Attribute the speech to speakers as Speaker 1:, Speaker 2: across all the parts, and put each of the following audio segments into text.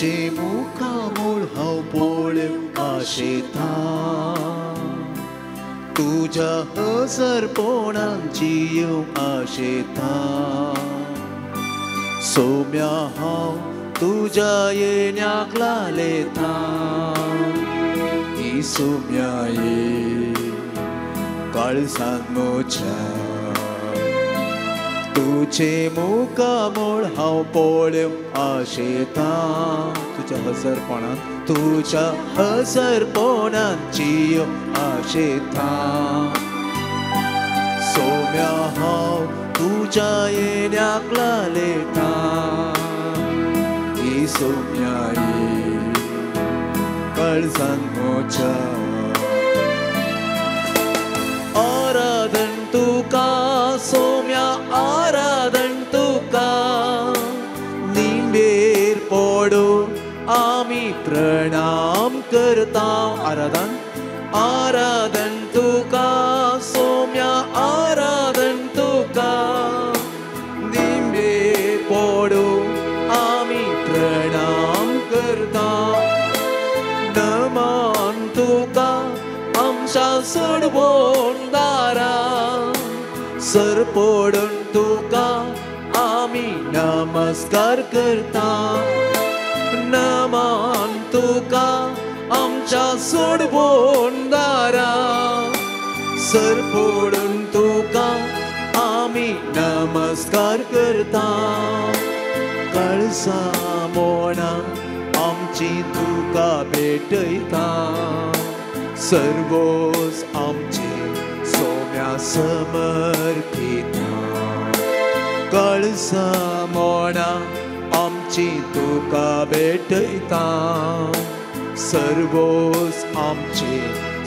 Speaker 1: तुझे मुखामोळ हांव पळोवंक आशेता तुझ्या हजरपणान जियोंक आशेता सोम्या हांव तुझ्या येण्याक लालयता ही सोम्या ये काळजांत म्हज्या तुझे मुखामोळ हांव पळोवंक आशेता तुझ्या हजरपणान जियोंक आशेता सोम्या हांव तुझ्या येण्याक लालयता ही सोम्या ये काळजांत म्हज्या आराधन तुका सोम्या आराधन तुका निंबेर पडून आमी प्रणाम करता आराधन आराधन तुका सोम्या आराधन तुका निंबेर पडून आमी प्रणाम करता नमन तुका आमच्या सोडवून दारा सर पडून तुका आमी नमस्कार करता नमन तुका आमच्या सोडवून दारा सर पडून तुका आमी नमस्कार करता काळजा मोना आमची तुका भेटयता सर्वोस आमचे सोम्या समर्पिता काळजा मोना आमची तुका भेटयता सर्वोस आमचे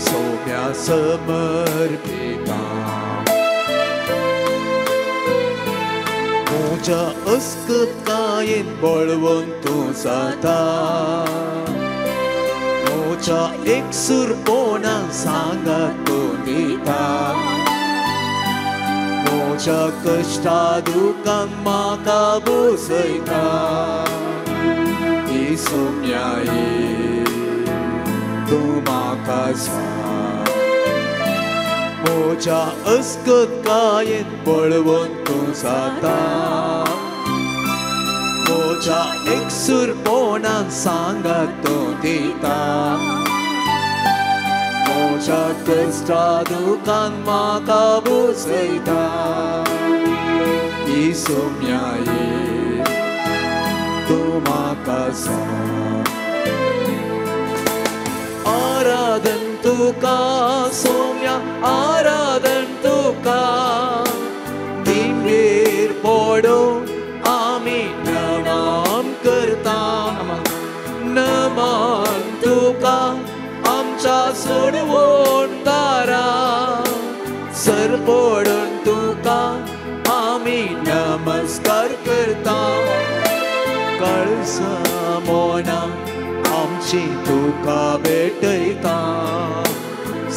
Speaker 1: सोम्या समर्पिता म्हज्या अस्कतायेन बळवून तूं जाता म्हज्या एकसुरपणान सांगात तूं दिता म्हज्या कश्टा दुखान म्हाका बुजयता ही सोम्या ये तूं म्हाका सांग म्हज्या अस्कतायेन बळवून तूं जाता म्हज्या एकसुरपणान सांगात तूं दिता म्हज्या कश्टा दुखान म्हाका बुजयता ही सोम्या ये तूं म्हाका सांग आराधन तुका सोम्या आराधन तुका निंबेर पडून आमी नमन करता नमन तुका आमच्या सोडवून दारा सर पडून तुका आमी नमस्कार करता काळजा मोना आमची तुका भेटयता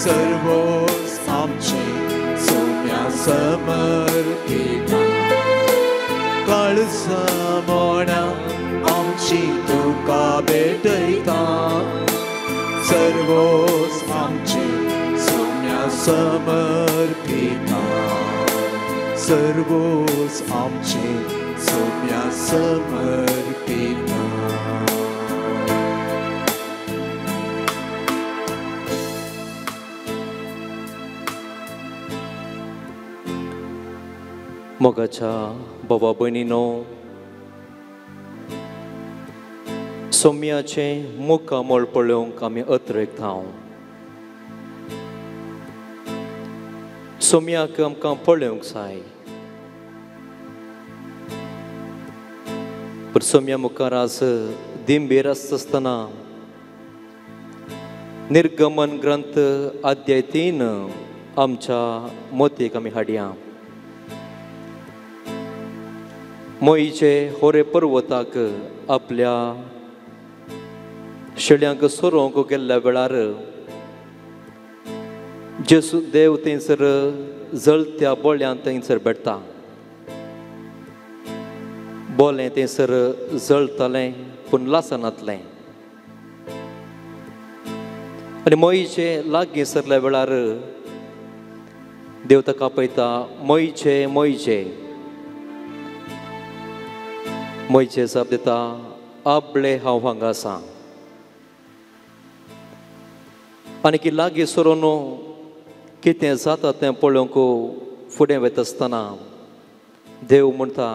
Speaker 1: सर्वोस आमचे सोम्या समर्पिता काळजा मोना आमची तुका भेटयता सर्वोस आमचे सोम्या समर्पिता सर्वोस आमचे सोम्या समर्पिता
Speaker 2: मोगाच्या बाबा भयणीनो सोम्याचे मुखामोळ पळोवंक आमी अत्रेक थांव सोम्याक आमकां पळोवंक जाय पूण सोम्या मुखार आज दिंबेर आसतना निर्गमन ग्रंथ अध्याय 3 आमच्या मोतयेक आमी हाडया मोईचे होरे पर्वताक आपल्या शेळ्यांक सोरोंक गेल्ल्या वेळार जेसू देव थंयसर जळत्या बोळ्यान थंयसर भेटता बोलें तें सर जळटलें पूण लासनातलें. आनी मोईचे लागीं सरल्या वेळार देव ताका आपयता, मोईचे मोईचे. मोईचे जाप दिता, आपले हांव हांगा आसां. आनी की लागीं सरून कितें जाता तें पळोवंक फुडें वता आसतना देव म्हणटा,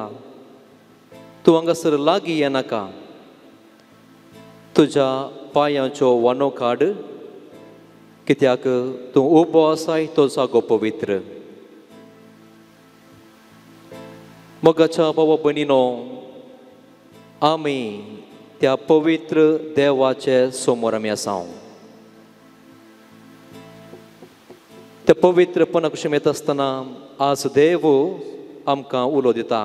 Speaker 2: तूं हांगासर लागीं येनाका, तुज्या पांयाचो वानो काड, कित्याक तूं उबो आसाय तो जागो पवित्र. मोगाच्या भावा भयणीनो, आमी त्या पवित्र देवाचे समोर आमी आसा. त्या पवित्रपणा कशें येता आसतना आज देव आमकां उलो दिता.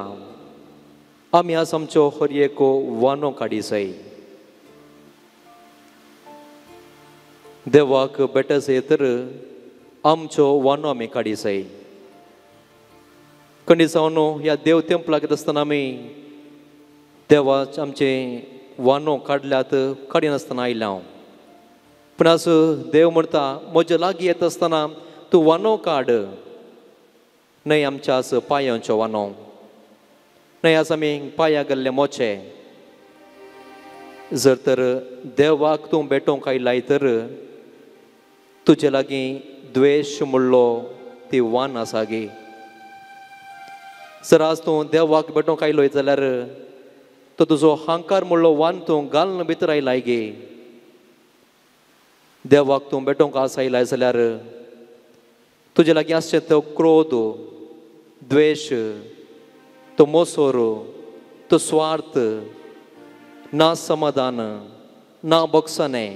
Speaker 2: आमी आज आमचो हर एक वानो काडी जाय. देवाक बेटा जाय तर आमचो वानो आमी काडी जाय. खंडी जावन ह्या देव तेंपलाक येता आसतना आमी देवा आमचे वानो काडल्यात, काडिनासतना आयल्या. पूण आज देव म्हणटा, म्हज्या लागीं येता आसतना तूं वानो काड. न्हय आमच्या आज पांयांचो वानो, न्हय आज आमी पांयां घाल्ले मोचे. जर तर देवाक तूं भेटोवंक आयलाय तर तुजे लागीं द्वेश म्हणलो ती वान आसा गे. जर आज तूं देवाक भेटोवंक आयलोय जाल्यार तो तुजो हांकार म्हणलो वान तूं घालन भितर आयलाय गे. देवाक तूं भेटोवंक आस आयलाय जाल्यार तुजे लागीं आसचे तो क्रोध, द्वेश, तो मोसोर, तो स्वार्थ, ना समाधान, ना बोगसाणे,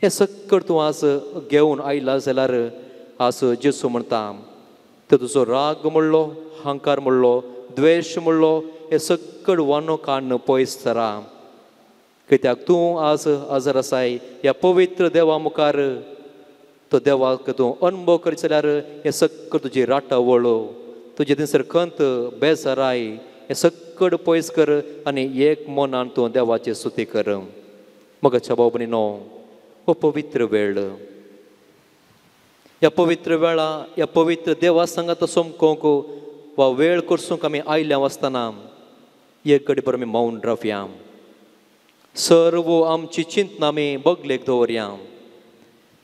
Speaker 2: हे सगळं तूं आज घेवन आयला जाल्यार आज जेसू म्हणटा, तो तुजो राग म्हणलो, हांकार म्हणलो, द्वेश म्हणलो, हे सगळं वानो काडून पयस सरा. कित्याक तूं आज हजर आसाय ह्या पवित्र देवा मुखार. तो देवाक तूं अनुभव करीत जाल्यार हे सगळं तुजी राटावळ, तुजे थंयसर खंत, बेजाराय, हे सगळं पयस कर आनी एक मनान तूं देवाची स्तुती कर. मोगाच्या भाव भयणीनो, हो पवित्र वेळ, ह्या पवित्र वेळा ह्या पवित्र देवा सांगात सोमकोंक वा वेळ करसूंक आमी आयल्या आसतना एक घडी भर आमी मौन रावया. सर्व आमची चिंतना आमी बगलेक दवरया.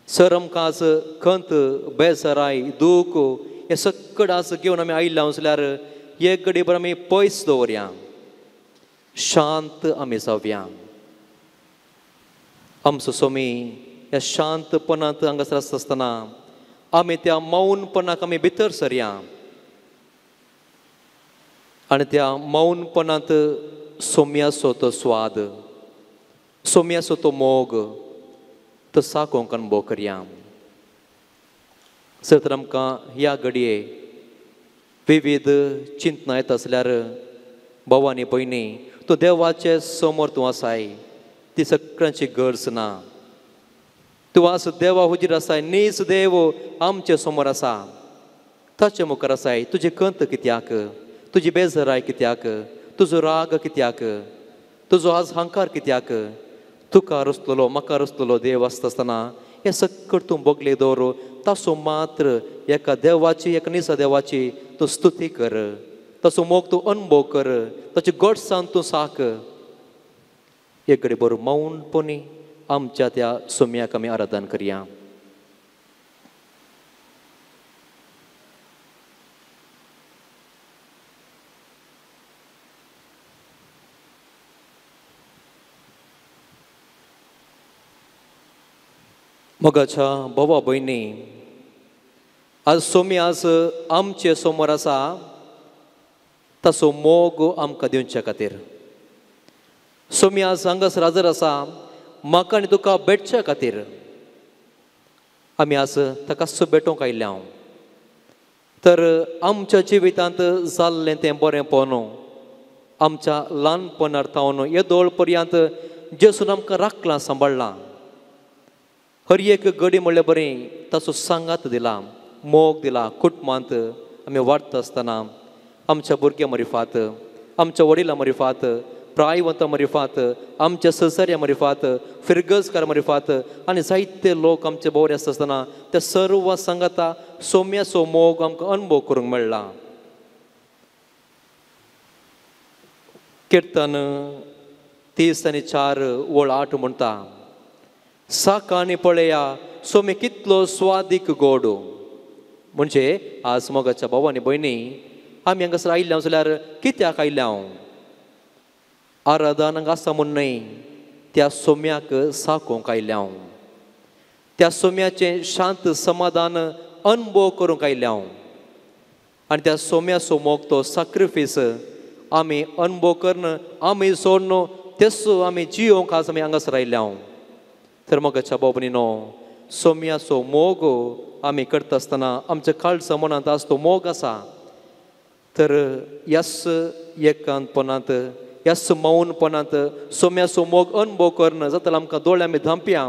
Speaker 2: सर आमकां आज खंत, बेजाराय, दूख हे सगळं आज घेवन आमी आयल्या जाल्यार एक घडी भर आमी पयस दवरया. शांत आमी जावया. आमचो स्वामी ह्या शांतपणांत हांगासर आसता आसतना आमी त्या मौनपणाक आमी भितर सरया. आनी त्या मौनपणांत सोम्याचो तो स्वाद, सोम्याचो तो मोग, तो साकोंक अनुभव करया. जर तर आमकां ह्या घडये विविध चिंतना येता आसल्यार भवानी भयणी, तूं देवाचे समोर तूं आसाय, ती सगळ्यांची गरज ना. तूं आज देवा हुजीर आसाय, नीज देव आमचे समोर आसा, ताचे मुखार आसाय. तुजी खंत कित्याक, तुजी बेजाराय कित्याक, तुजो राग कित्याक, तुजो आज हांकार कित्याक, तुका रचलेलो म्हाका रचलेलो देव आसता आसतना हे सगळं तूं बगले दवर. तासो मात्र एका देवाची, एका निसा देवाची तूं स्तुती कर, ताचो मोग तूं अनुभव कर, ताची गोडसाण तूं साक. एक घडी बरो मौनपणी आमच्या त्या सोम्याक आमी आराधन करया. मोगाच्या भावा भयणी, आज सोमी आज आमचे समोर आसा, ताचो मोग आमकां दिवचे खातीर. सोमी आज हांगासर हजर आसा म्हाका आनी तुका भेटचे खातीर. आमी आज ताकाच भेटोवंक आयल्या. तर आमच्या जिवितांत जाल्लें तें बरें पळोवन आमच्या ल्हानपणार थावन येदोळ पर्यंत जेसून आमकां राखलां, सांबाळलां. हर एक घडी म्हणल्यार बरें ताचो सांगात दिला, मोग दिला. कुटुंबांत आमी वाडटा आसतना आमच्या भुरग्यां मरिफात आमच्या वडिलां मरिफात प्रायवंतां मरिफात आमच्या सहसर्या मरिफात फिरगजकार मरिफात आनी जायते लोक आमचे बोरे आसतना त्या सर्व संगता सौम्याचो मोग आमकां अनुभव करूंक मेळ्ळा. कीर्तन 30:4 वळ 8 म्हणटा, साकाणी पळया सोमे कितलो स्वादीक गोड. म्हणजे आज मोगाच्या भाव आनी भयणी आमी हांगासर आयिल्ल्या जाल्यार कित्याक आयल्या आराधनाक आसा म्हूण न्हय, त्या सोम्याक साकोवंक आयल्या, त्या सोम्याचें शांत समाधान अनुभव करूंक आयल्या आनी त्या सोम्याचो मोग तो सॅक्रिफीस आमी अनुभव करन आमी सोडन तेसो आमी जियोंक आज आमी हांगासर आयल्या. तर मोगाच्या भाव भयणीनो, सोम्याचो मोग आमी करता आसतना आमच्या काळजा मनांत आज तो मोग आसा. तर ह्याच एकांतपणांत ह्याच मौनपणांत सोम्याचो मोग अनुभव करन जाताल्या आमकां दोळे आमी धांपया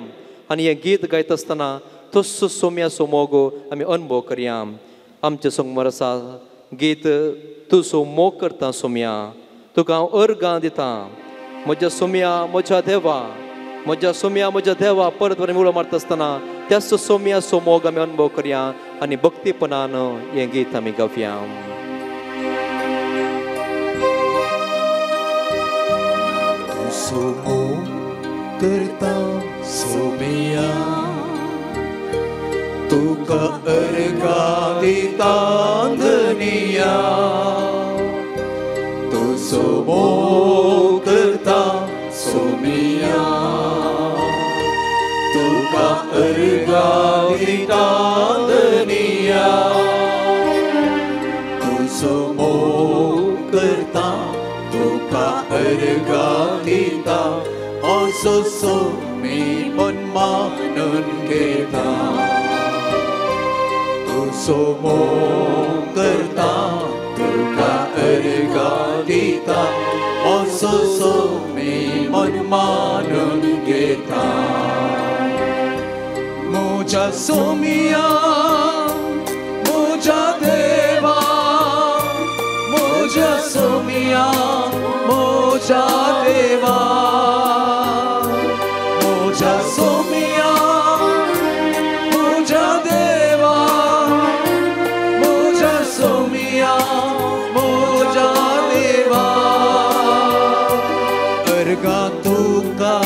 Speaker 2: आनी हें गीत गायता आसतना तसो सोम्याचो मोग आमी अनुभव करया. आमचे संगमर आसा गीत, तुजो मोग करता सोम्या, तुका हांव अर्गां दितां, म्हज्या सोम्या म्हज्या देवा, म्हज्या सोम्या म्हज्या देवा. परत परत उलो मारता आसतना त्याच सोम्याचो मोग आमी अनुभव करया आनी भक्तीपणान हें गीत आमी गावया.
Speaker 1: तुजो मोग करता सोम्या, तुका अर्गां दिता धनिया. तुजो मोग करता सोम्या, तुका अर्गां दिता धनिया. तुजो मोग करता, तुका अर्गां दिता, असो सोमी मन मानून घेता. तुजो मोग करता, तुका अर्गां दिता, असो सोमी मन मानून घेता. म्हज्या सोम्या म्हज्या देवा, म्हज्या सोम्या म्हज्या देवा, म्हज्या सोम्या म्हज्या देवा, म्हज्या सोम्या म्हज्या देवा. अर्गां तुका,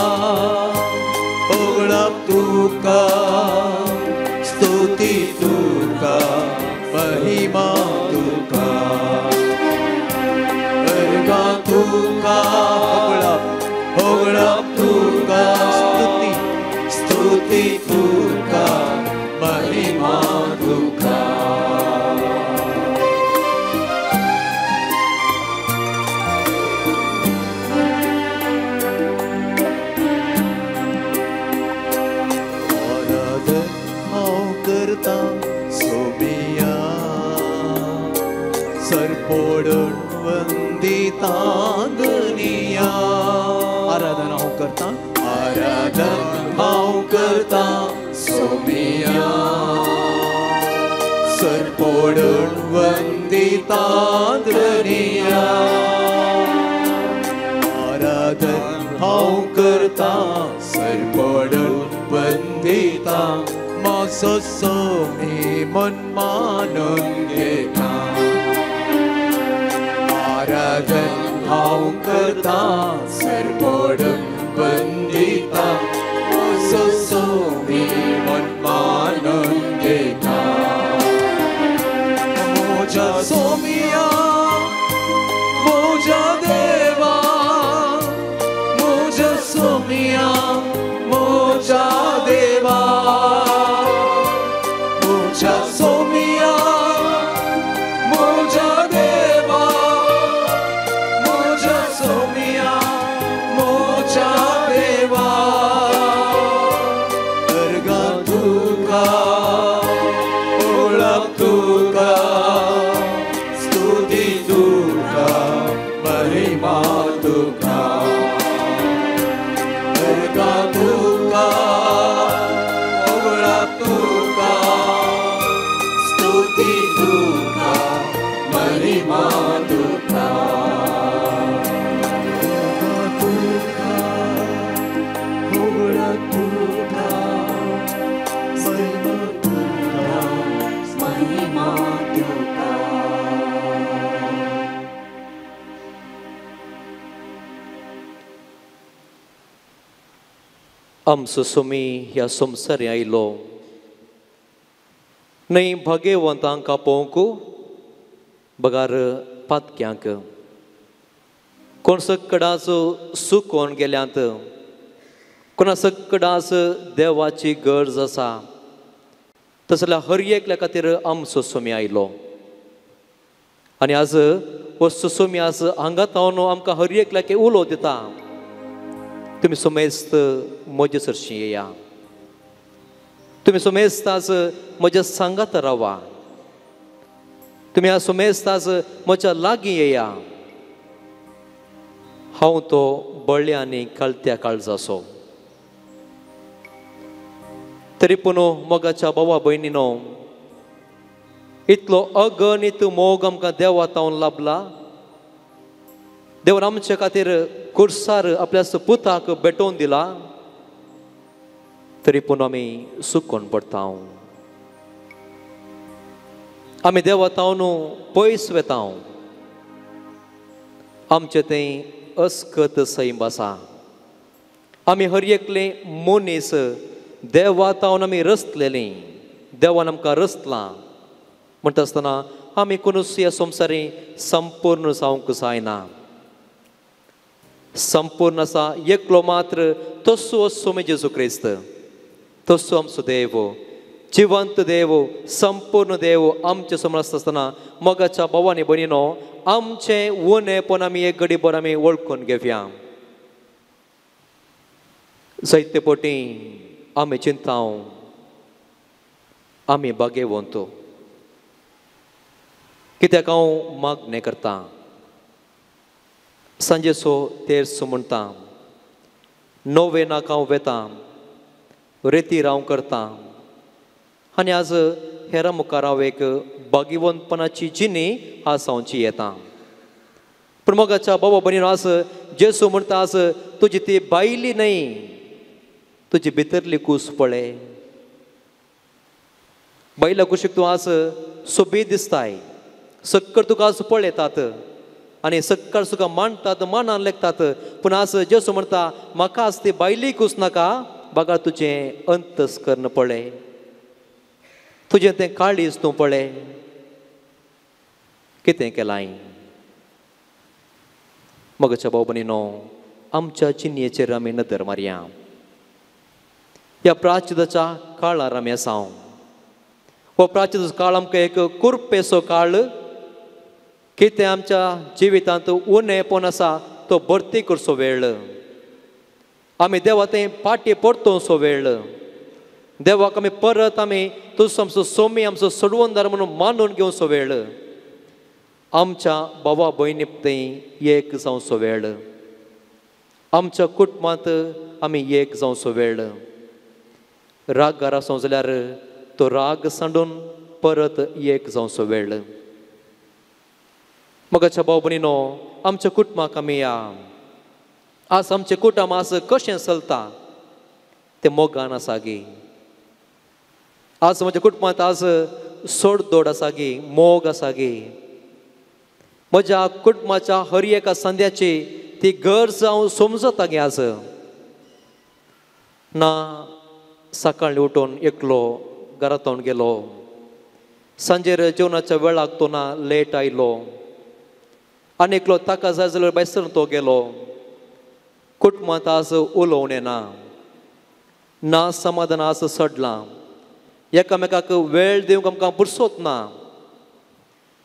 Speaker 1: ओगळप तुका, स्तुती तुका, महिमा तुका. अर्गां तुका, ओगळप तुका, स्तुती तुका, महिमा तुका. सोम्या सरपोडून वंदिता दुनिया. आराधना हांव करता, आराधना हांव करता सोम्या, सरपोडून वंदिता दुनिया. आराधना हांव करता, सरपोडून वंदिता, मासो सोमी मन मानून घेता. आराधन हांव करता, सरपोडून वंदिता, मासो सोमी मन मानून घेता. म्हज्या सोम्या म्हज्या देवा, म्हज्या सोम्या म्हज्या देवा, म्हज्या सोम्या म्हज्या देवा, म्हज्या सोम्या म्हज्या देवा. अर्गां तुका, ओळख तुका, स्तुती
Speaker 2: आमचो सोमी ह्या संवसारी आयलो न्हय भाग्यवंतांक आपोवंक बगार पातक्यांक कोण सकडाच सुकोवन गेल्यांत कोणा सकडाच देवाची गरज आसा तसल्या हर एकल्या खातीर आमचो सोमी आयलो आनी आज हो सोमी आज हांगात हांव आमकां हर एकल्याक उलो दिता तुमी सोमेस्त म्हजे सरशी येया तुमी सोमेस्त आज म्हज्या सांगात रावा तुमी आज सोमेस्त आज म्हज्या लागीं येया हांव तो बळ्या आनी कळत्या काळजाचो तरी पूण मोगाच्या भावा भयणीनो इतलो अगणित मोग आमकां देवात हांव लाभला देवान आमचे खातीर कुर्सार आपल्या पुताक भेटोवन दिला तरी पूण आमी सुकोवन पडटा आमी देवात हांव पयस वेता आमचे तें अस्कत सैम आसा आमी हर एकले मनीस देवात हांव आमी रचलेलीं देवान आमकां रचलां म्हणटा आसतना आमी कोणूच ह्या संवसारी संपूर्ण जावंक जायना संपूर्ण आसा एकलो मात्र तसो सोमी जेजू क्रिस्त तसो आमचो देव जिवंत देव संपूर्ण देव आमचे समोर आसतना मोगाच्या भावांनी भयणीनो आमचें उणेपण आमी एक घडीभर आमी वळखून घेवया जायते फावटी आमी चिंताव आमी भाग्यवंत कित्याक हांव मागणें करता सांजेचो तेरसो म्हणटा नोवेनाक हांव वेता रेतीर हांव करता आनी आज हेरां मुखार हांव एक भाग्यवंतपणाची जिणी आज हांवची येता पूण मोगाच्या भावा भयणीनो आज जेसू म्हणटा आज तुजी ती भायली न्हय तुजी भितरली कूस पळय बायल्या कुशीक तूं आज सोबीत दिसताय सक्कर तुका आज पळ येतात आनी सक्कर तुका मांडटात मानान लेखतात पूण आज जेसू म्हणटा म्हाका आज ती बायली कूस नाका बघा तुजें अंतस्करण पळय तुजें तें काळीज तूं पळय कितें केलां मोगाच्या भाव भयणीनो आमच्या जिणेचेर आमी नदर मारया ह्या प्राचिताच्या काळार आमी आसा हो प्राचिताचो काळ आमकां एक कुरपेचो काळ कितें आमच्या जिवितांत उणेपण आसा तो भरती करचो वेळ आमी देवा तें पाटी परतोवचो वेळ देवाक आमी परत आमी तुजो आमचो सोमी आमचो सोडवणदार म्हणून मानून घेवचो वेळ आमच्या भावा भयणी तें एक जावचो वेळ आमच्या कुटुंबांत आमी एक जावचो वेळ राग घरा आसूं जाल्यार तो राग सांडून परत एक जावचो वेळ मोगाच्या भाव भयणीनो आमच्या कुटुंबाक आमी या आज आमचें कुटुंब आज कशें चलता तें मोगान आसा गी आज म्हज्या कुटुंबांत आज सोडदोड आसा गी मोग आसा गी म्हज्या कुटुंबाच्या हर एका संद्याची ती गरज हांव समजता गे आज ना सकाळी उठून एकलो घरांत गेलो सांजेर जेवणाच्या वेळाक तो ना लेट आयलो आनी एकलो ताका जाय जाल्यार बेसरून तो गेलो कुटुंबांत आज उलोवणें ना समाधान आज सडलां एकामेकाक वेळ दिवंक आमकां फुरसत ना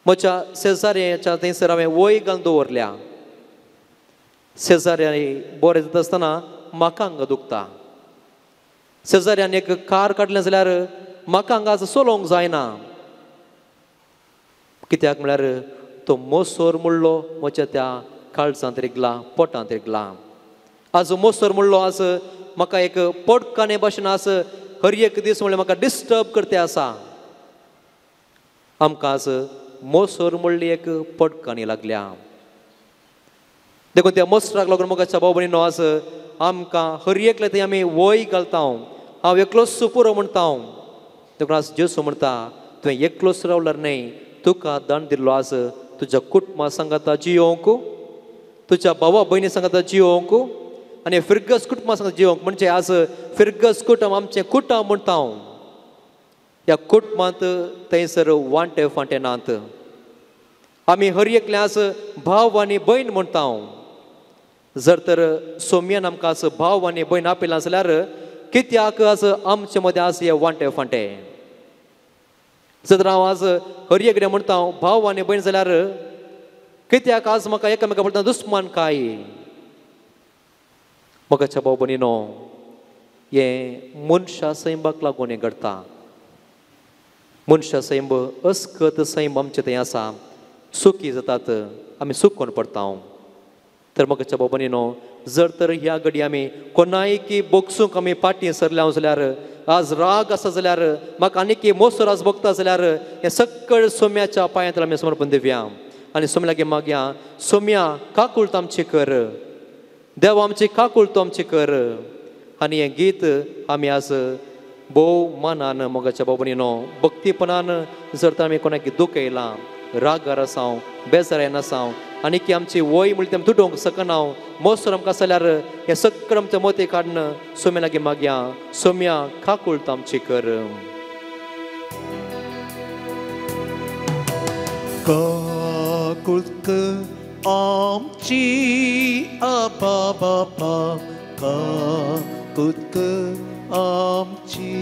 Speaker 2: म्हज्या शेजाऱ्याच्या थंयसर हांवें वय घालून दवरल्या शेजाऱ्यानी बरें जाता आसतना म्हाका हांगा दुखता शेजाऱ्यान एक कार काडलें जाल्यार म्हाका हांगा आज चलोवंक जायना कित्याक म्हळ्यार तो मोसोर मुळ्ळो म्हज्या त्या काळजांत रिगला पोटांत रिगला आज मोसोर मुळ्ळो आज म्हाका एक पडकाने भाशेन आज हर एक दीस म्हळ्यार म्हाका डिस्टर्ब करते आसा आमकां आज मोसोर मुळ्ळी एक पडकानी लागल्या देखून त्या मोसराक लागून मोगाच्या भाव भयणीनो आज आमकां हर एकले थंय आमी वय घालता हांव एकलोच पुरो म्हणटा देखून आज जेसू म्हणटा तुवें एकलोच रावल्यार न्हय तुका दंड दिल्लो आज तुज्या कुटुंबा सांगाता जियोवंक तुज्या भावा भयणी सांगाता जियोवंक आनी फिरगस कुटुंबा सांग जिवंक म्हणजे आज फिरगस कुटुंब आमचें कुटुंब म्हणटा हांव ह्या कुटुंबांत थंयसर वांटे फांटे नात आमी हर एकले आज भाव आनी भयण म्हणटा हांव जर तर सोम्यान आमकां आज भाव आनी भयण आपयलां जाल्यार कित्याक आज आमचे मदें आज हे वांटे फांटे जर हांव आज हर एकडें म्हणटा हांव भाव आनी भयण जाल्यार कित्याक आज म्हाका एकामेका पडटा दुस्मान काय मोगाच्या भाव भयणीनो हें मनशा सैमाक लागून हें घडटा मनशा सैम अस्कत सैम आमचें थंय आसा सुखी जातात आमी सूख कोण पडटा हांव तर मोगाच्या भाव भयणीनो जर तर ह्या घडी आमी कोणाय की बोगसूंक आमी फाटीं सरल्या जाल्यार आज राग आसा जाल्यार म्हाका आनीक मोसोर आज भोगता जाल्यार हें सक्कळ सोम्याच्या पांयांत आमी समर्पण दिवया आनी सोम्या लागीं मागया सोम्या काकूळट आमची कर देव आमची काकूळट आमची कर आनी हें गीत आमी आज भोव मानान मोगाच्या भाव भयणीनो भक्तीपणान जर तर आमी कोणाक दुख येयलां रागार आसांव बेजारायन आसांव आनी की आमची वय म्हणटा आमी तुटोवंक सकना हांव मोसोर आमकां जाल्यार हें सक्कळ आमच्या मोते काडन सोम्या लागीं मागया सोम्या काकूळट आमची कर
Speaker 1: काकूळट आमची आबा बाबा काकूळट आमची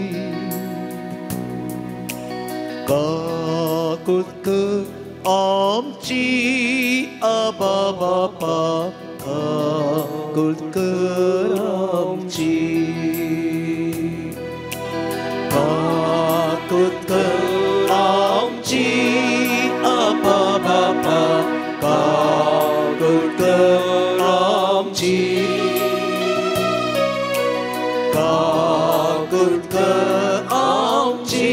Speaker 1: काकूळट आमची आबा बाबा काकूळट आमची काकूळट आमची आबा बाबा काकूळट आमची काकूळट आमची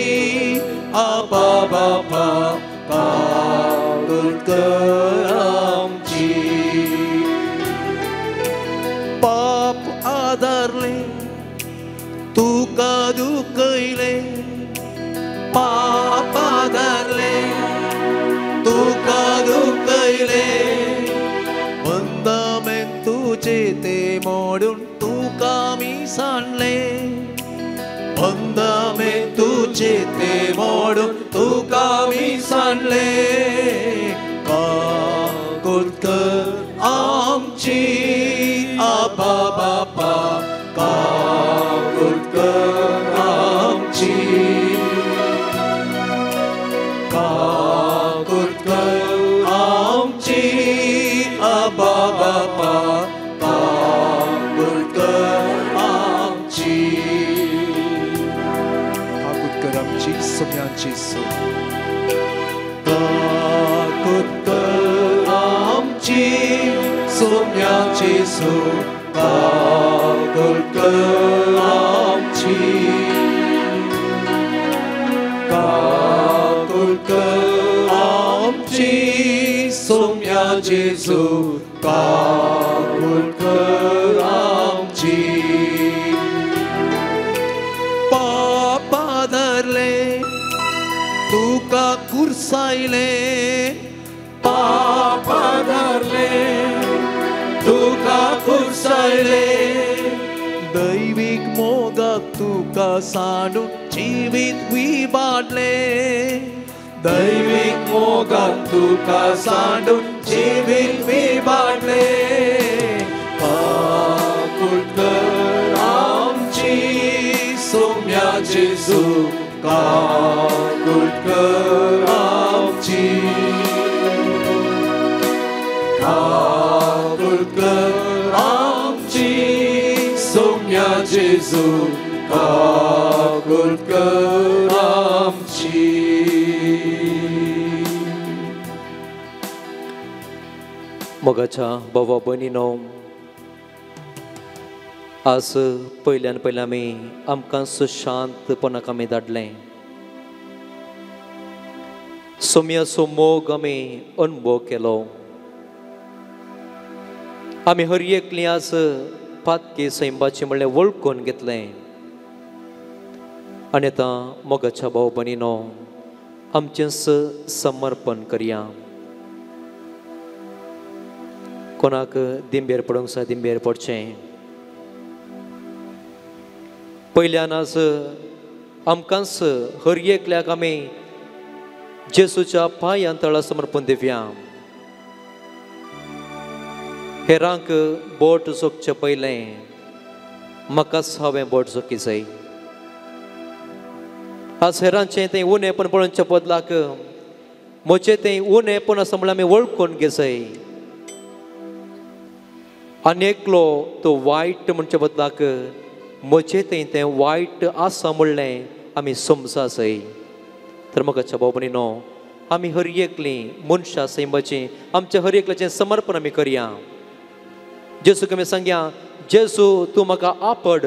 Speaker 1: आबा बाबा काकूळट आमची पाप आदारले तुका दुखयले पाप आदारले तुका दुखयले बंदमेन तुजे ते मोडून तुका मी सांडले बंदमेन तुजे ते मोडून तुका मी सांडले काकूळट आमची आबा बाबा काकूळट आमची काकूळट आमची आबा बाबा काकूळट आमची काकूळट आमची सोम्याची काकूळट आमची सोम्याची काकूळट आमची काकूळट आमची सोम्याची काकूळट आमची पापा धरले तुका कुरसायले पापा धरले तुका कुरसायले दैवीक मोगाक तुका सांडून जिवीत विबाडले दैवीक मोगाक तुका सांडून जिवीत विबाडले काकूळट आमची सोम्याची काकूळट आमची काकूळट आमची सोम्याची काकूळट आमची
Speaker 2: मोगाच्या भावा भयणीनो आज पयल्यान पयलें आमी आमकां शांतपणाक आमी धाडलें सोम्याचो मोग आमी अनुभव केलो आमी हर एकली आज पातकी सैमाची म्हणलें वळखून घेतलें आनी आतां मोगाच्या भाव भयणीनो आमचें समर्पण करया कोणाक दिंबेर पडूंक जाय दिंबेर पडचें पयल्यानच आमकांच हर एकल्याक आमी जेसूच्या पांयां तळा समर्पण दिवया. हेरांक बोट सोकचे पयलें म्हाकाच हांवें बोट सोकी जाय. आज हेरांचें तें उणेपण पळोवच्या बदलाक म्हजें तें उणेपण आसा म्हळ्यार आमी वळखून घे जाय. आनी एकलो तो वायट म्हणच्या बदलाक म्हजें तें वायट आसा म्हणलें आमी समजा जाय. तर म्हाका भाव भयणीनो, आमी हर एकलीं मनशां सैमाचें आमच्या हर एकल्याचें समर्पण आमी करया. जेसूक आमी सांगया, जेसू तूं म्हाका आपड,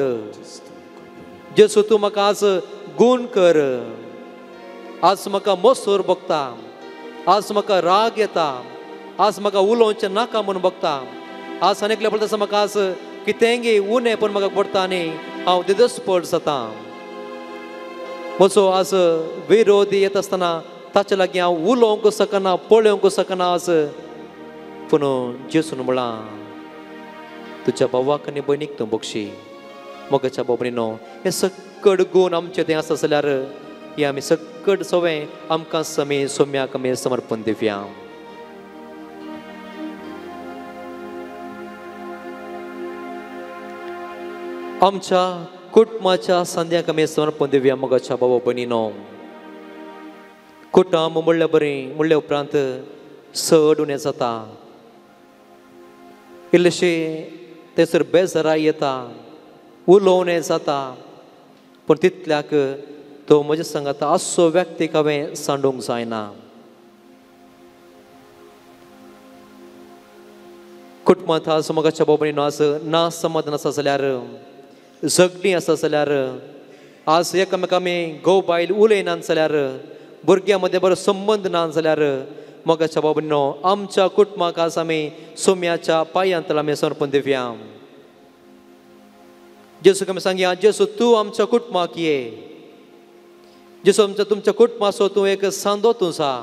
Speaker 2: जेसू तूं म्हाका आज गूण कर. आज म्हाका मोसोर भोगता, आज म्हाका राग येता, आज म्हाका उलोवचें नाका म्हूण भोगता. आज आनी एकल्या पडटा म्हाका आज कितेंय उणें पण म्हाका पडटा आनी हांव दिदस्पड जाता. म्हजो आज विरोधी येत आसतना ताचे लागीं हांव उलोवंक शकना, पळोवंक शकना. आज पूण जेसून म्हणला तुज्या भावाक आनी भयणीक तूं बक्षी. मोगाच्या भाव भयणीनो, हे सकड गूण आमचें तें आसा जाल्यार हे आमी सकड सगळें आमकां आमी सोम्याक आमी समर्पण दिवया. आमच्या कुटुंबाच्या संद्याक आमी समर्पण दिवया. मोगाच्या भाव भयणीनो, कुटुंब म्हणलें बरें म्हणले उपरांत चड उणें जाता. इल्लेशें थंयसर बेजाराय येता, उलोवणें जाता. पूण तितल्याक तो म्हजे सांगात असो व्यक्तीक हांवें सांडूंक जायना. कुटुंबांत आज मोगाच्या भाव भयणीनो आज ना समाधान आसा जाल्यार, झगडीं आसा जाल्यार, आज एकामेका आमी घोव बायल उलयनात जाल्यार, भुरग्यां मदें बरो संबंद ना जाल्यार, मोगाच्या भाव भयणीनो, आमच्या कुटुंबाक आज आमी सोम्याच्या पांयां तळा आमी समर्पण दिवया. जेसूक आमी सांगया, जेसू तूं आमच्या कुटुंबाक ये. जेसू आमच्या तुमच्या कुटुंबाचो तूं एक सांदो तूं जा.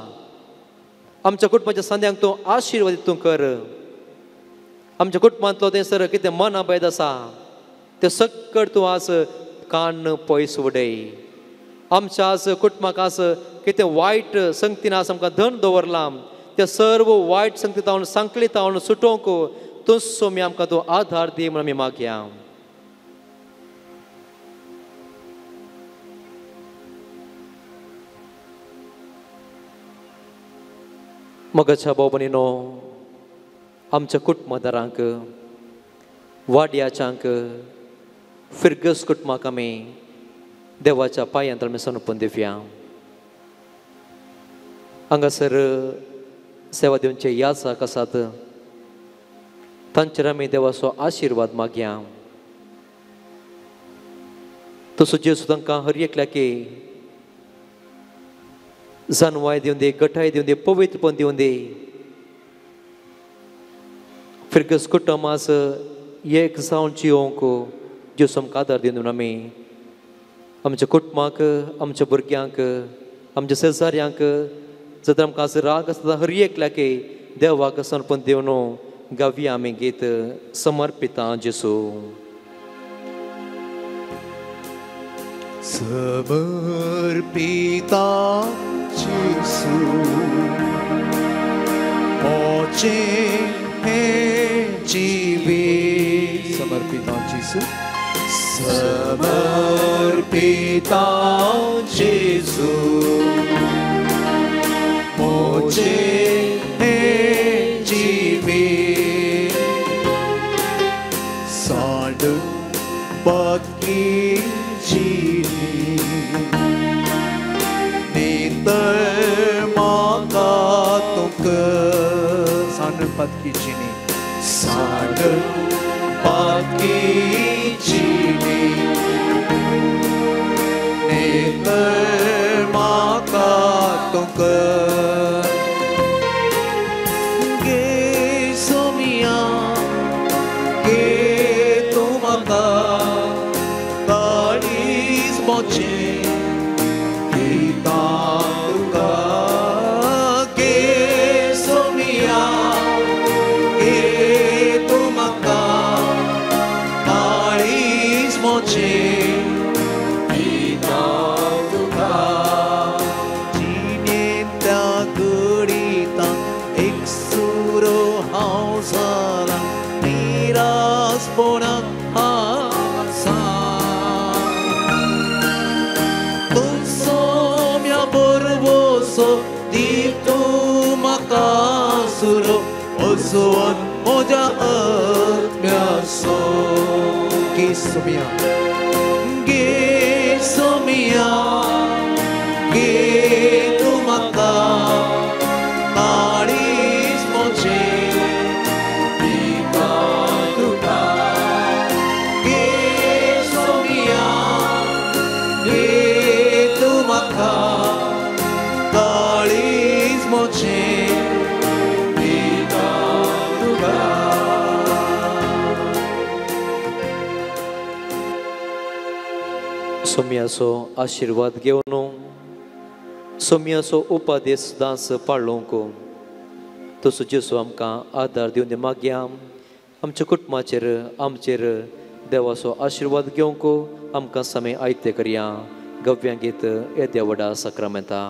Speaker 2: आमच्या कुटुंबाच्या सांद्यांक तूं आशिर्वादीत तूं कर. आमच्या कुटुंबांतलो थंयसर कितें मनाभेद आसा ते सकड तूं आज काण पयस उडय. आमच्या आज कुटुंबाक आज कितें वायट संगतीन आज आमकां धन दवरलां, ते सर्व वायट संगतींत हांव सांकळीत हांव सुटोवंक तूं सोमी आमकां तूं आधार दी म्हूण आमी मागया. मोगाच्या भाव भयणीनो, आमच्या कुटुंबदारांक, वाड्याच्यांक, फिरगस कुटुंबाक आमी देवाच्या पांयां तळा आमी समर्पण दिवया. हांगासर सेवा दिवचे याचक आसात, तांचेर आमी देवाचो आशिर्वाद मागया. तसो जेसू तांकां हर एकल्याक जानवाय दिवन दी, गठाय दिवन दी, पवित्रपण दिवन दी. फिरगस कुटुंब आज एक जावन जिवंक जेसू आमकां आदार दिवन आमी आमच्या कुटुंबाक, आमच्या भुरग्यांक, आमच्या शेजाऱ्यांक जर आमकां आज राग आसता हर एकल्याक देवाक समर्पण दिवन गावया आमी गीत समर्पिता जेसू.
Speaker 1: समर्पिता जेसू, मोचे हे जिवीत. समर्पिता जेसू, समर्पिता जेसू, मोचे हे जिवीत. सांड बाकी Patkichini, Sada Patkichini, Netar Maka Tonka, Ge Somia, Ge Tomaka, Garis Moche, Kita Tuka, Ge Somia. तू म्हाका सुरो वचोन म्हज्या आत्म्याचो गे सोमिया गे तू म्हाका काळीज म्हजें दिता तुका गे सोमिया गे तू म्हाका काळीज म्हजें दिता तुका
Speaker 2: सोम्याचो आशीर्वाद घेवन सोम्याचो उपादेश दास पाळोवंक तसो जेसू आमकां आदार दिवन मागया आमच्या कुटुंबाचेर आमचेर देवाचो आशीर्वाद घेवंक आमकां समय आयते करया गव्यां गीत येद्या व्हडा सक्रामेंता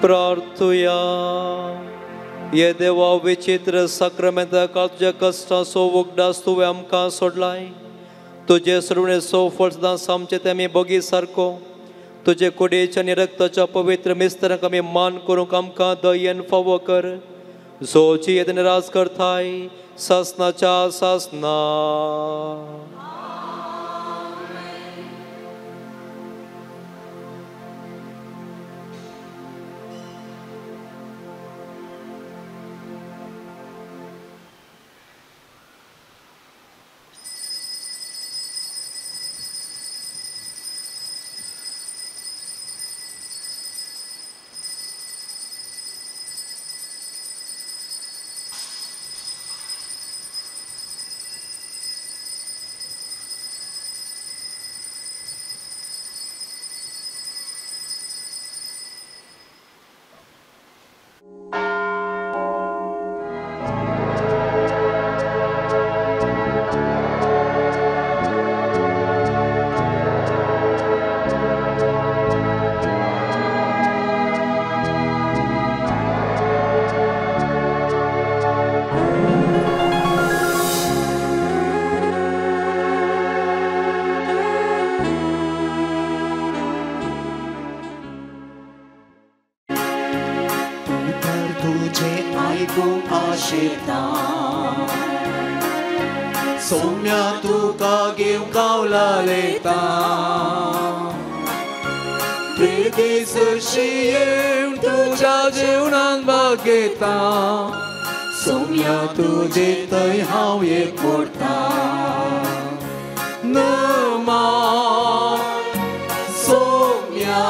Speaker 2: प्रार्थुया ये देवा विचित्र सक्रामेंता काळ तुझ्या कष्टाचो वगडास तुवें आमकां सोडलाय तुजे सरुणेचो फळदास आमचे ते आमी बगी सारको तुजे कुडीच्या आनी रक्ताच्या पवित्र मिस्त्रांक आमी मान करूंक आमकां दयेन फावो कर जोची येदन राज करताय सासनाच्या सासना
Speaker 1: सौम्या तुका घेवंक गावला लेता प्रेदीस येवन तुज्या जिवनांत भाग घेता सौम्या तुजे थंय हांव एक करता नमा सौम्या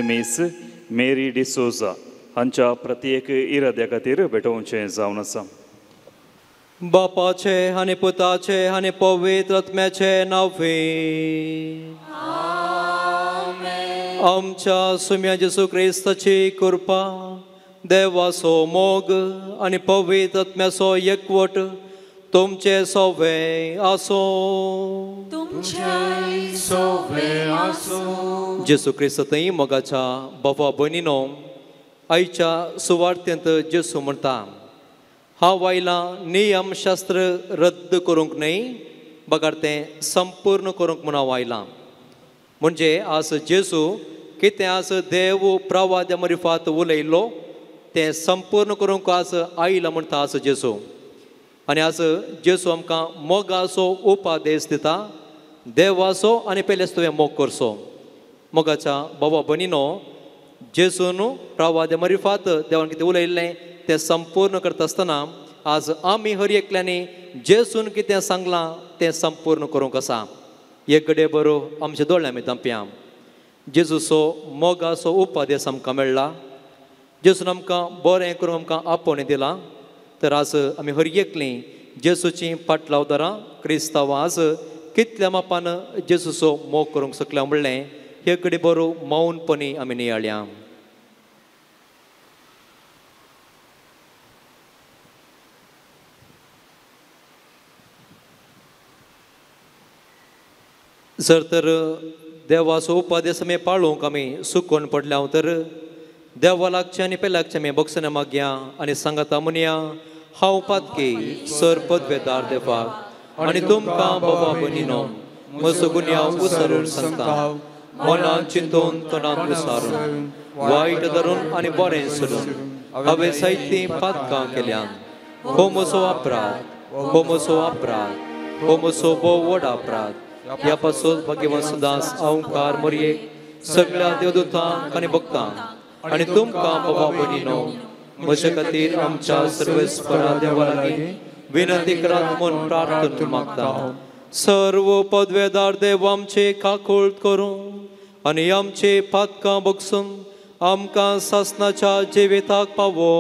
Speaker 3: सेमीस मेरी डिसोजा हांच्या प्रत्येक इराद्या खातीर भेटोवचें जावन आसा.
Speaker 2: बापाचे आनी पुताचे आनी पवित्र आत्म्याचे नांवे. आमच्या सुम्या जेसू क्रिस्ताची कृपा, देवाचो मोग आनी पवित्र आत्म्याचो एकवट तुमचे सोवे आसो. जेसू क्रिस्त थंय मोगाच्या बाबा भयणीनो, आयच्या सुवार्थेंत जेसू म्हणटा, हांव आयलां नियमशास्त्र रद्द करूंक न्हय, बगार तें संपूर्ण करूंक म्हूण हांव आयलां. म्हणजे आज जेसू कितें आज देव प्रवाद्या मरिफात उलयलो तें संपूर्ण करूंक आज आयला म्हणटा आज जेसू. आनी आज जेसू आमकां मोगाचो उपादेश दिता, देवाचो आनी पयलेच तुवें मोग करचो. मोगाच्या बाबा भयणीनो, जेसून प्रवाद्या मरिफात देवान कितें उलयल्लें तें संपूर्ण करता आसतना आज आमी हर एकल्यांनी जेसून कितें सांगलां तें संपूर्ण करूंक आसा. एक घडये बरो आमच्या दोळ्यां आमी धांपया. जेजूचो मोगाचो उपादेश आमकां मेळ्ळा. जेसून आमकां बरें करून आमकां आपोवणें दिलां. तर आज आमी हर एकलीं जेसूची पाटलावदारां क्रिस्तांवां आज कितल्या मापान जेजूचो मोग करूंक शकल्या म्हणलें हे घडये बरो मौनपणी आमी नियाळया. जर तर देवाचो उपादेश आमी पाळूंक आमी सुकोवन पडल्या तर देवा लागचें आनी पेलागचें आमी बक्षणां मागया आनी सांगाता म्हणया, हांव पातकी सर पदवेदार देवाक आनी तुमकां बाबा भयणीनो म्हजो गुन्यांव उसरून सांगता. मनान चिंतून तोंडान विचारून वायट धरून आनी बरें सोडून हांवें जायतीं पातकां केल्यान. हो म्हजो अपराध, हो म्हजो अपराध, हो म्हजो भोव व्हड अपराध. ह्या पासून भगवान सदांच अवकार मरयेक सगळ्या देवदूतांक आनी भक्तांक आनी तुमकां बाबा भयणीनो म्हजे खातीर आमच्या सर्वेस्परा देवा लागीं विनंती करात म्हूण प्रार्थना मागता. सर्व पदवेदार देव आमचे काकूळ करूं आनी आमचे पातकां बगसून आमकां सासणाच्या जिविताक पावो.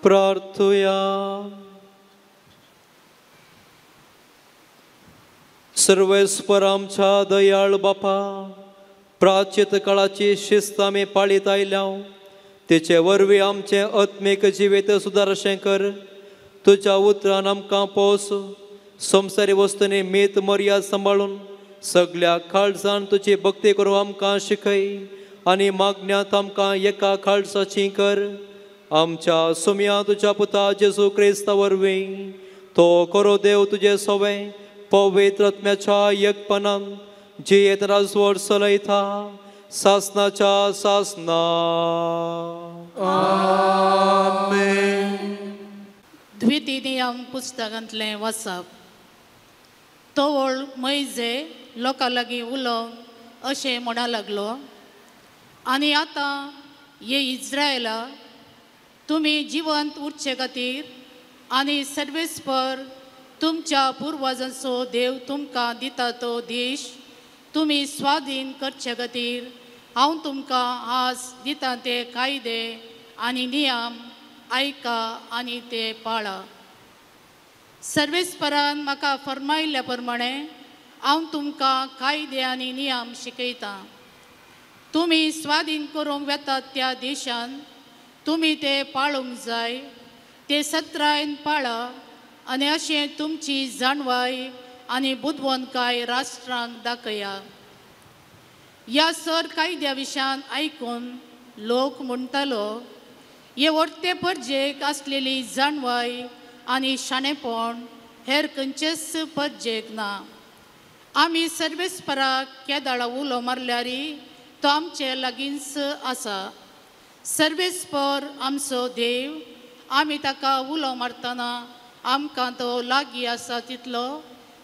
Speaker 2: प्रार्थुया. सर्वेस्पर आमच्या दयाळ बापा, प्राचीत काळाची शिस्त आमी पाळीत आयल्या, तेचे वरवीं आमचें आत्मीक जिवीत सुदारशें कर. तुज्या उतरान आमकां पोस, संवसारी वस्तूंनी मीत मर्याद सांबाळून सगळ्या काळजान तुजी भक्ती करूं आमकां शिकय आनी मागण्यांत आमकां एका काळजाची कर. आमच्या सुम्या तुज्या पुता जेजू क्रिस्ता वरवीं तो करो देव तुजे सोवे पवित्र आत्म्याच्या एकपणान जियेत राजवट चलयता सासनाच्या सासना.
Speaker 4: द्वितीनियम पुस्तकांतलें वाचप. तोवळ मैजे लोकां लागीं उलोवंक अशें म्हणा लागलो, आनी आतां ये इस्रायला, तुमी जिवंत उरचे खातीर आनी सर्वेस्पर तुमच्या पुर्वजांचो देव तुमकां दिता तो देश तुमी स्वाधीन करचे खातीर हांव तुमकां आज दिता ते कायदे आनी नियम आयका आनी ते पाळा. सर्वेस्परान म्हाका फरमायिल्ल्या प्रमाणे हांव तुमकां कायदे आनी नियम शिकयतां. तुमी स्वाधीन करूंक वेतात त्या देशान तुमी ते पाळूंक जाय. ते सत्रायन पाळा आनी अशें तुमची जाणवाय आनी बुदवंतकाय राष्ट्रांक दाखया. ह्या सर कायद्या विशयान ऐकून लोक म्हणटालो हे वर्ते पर्जेक आसलेली जाणवाय आनी शाणेपण हेर खंयचेच पर्जेक ना. आमी सर्वेस्पराक केदाळा उलो मारल्यारी तो आमचे लागींच आसा. सर्वेस्पर आमचो देव, आमी ताका उलो मारतना आमकां तो लागीं आसा तितलो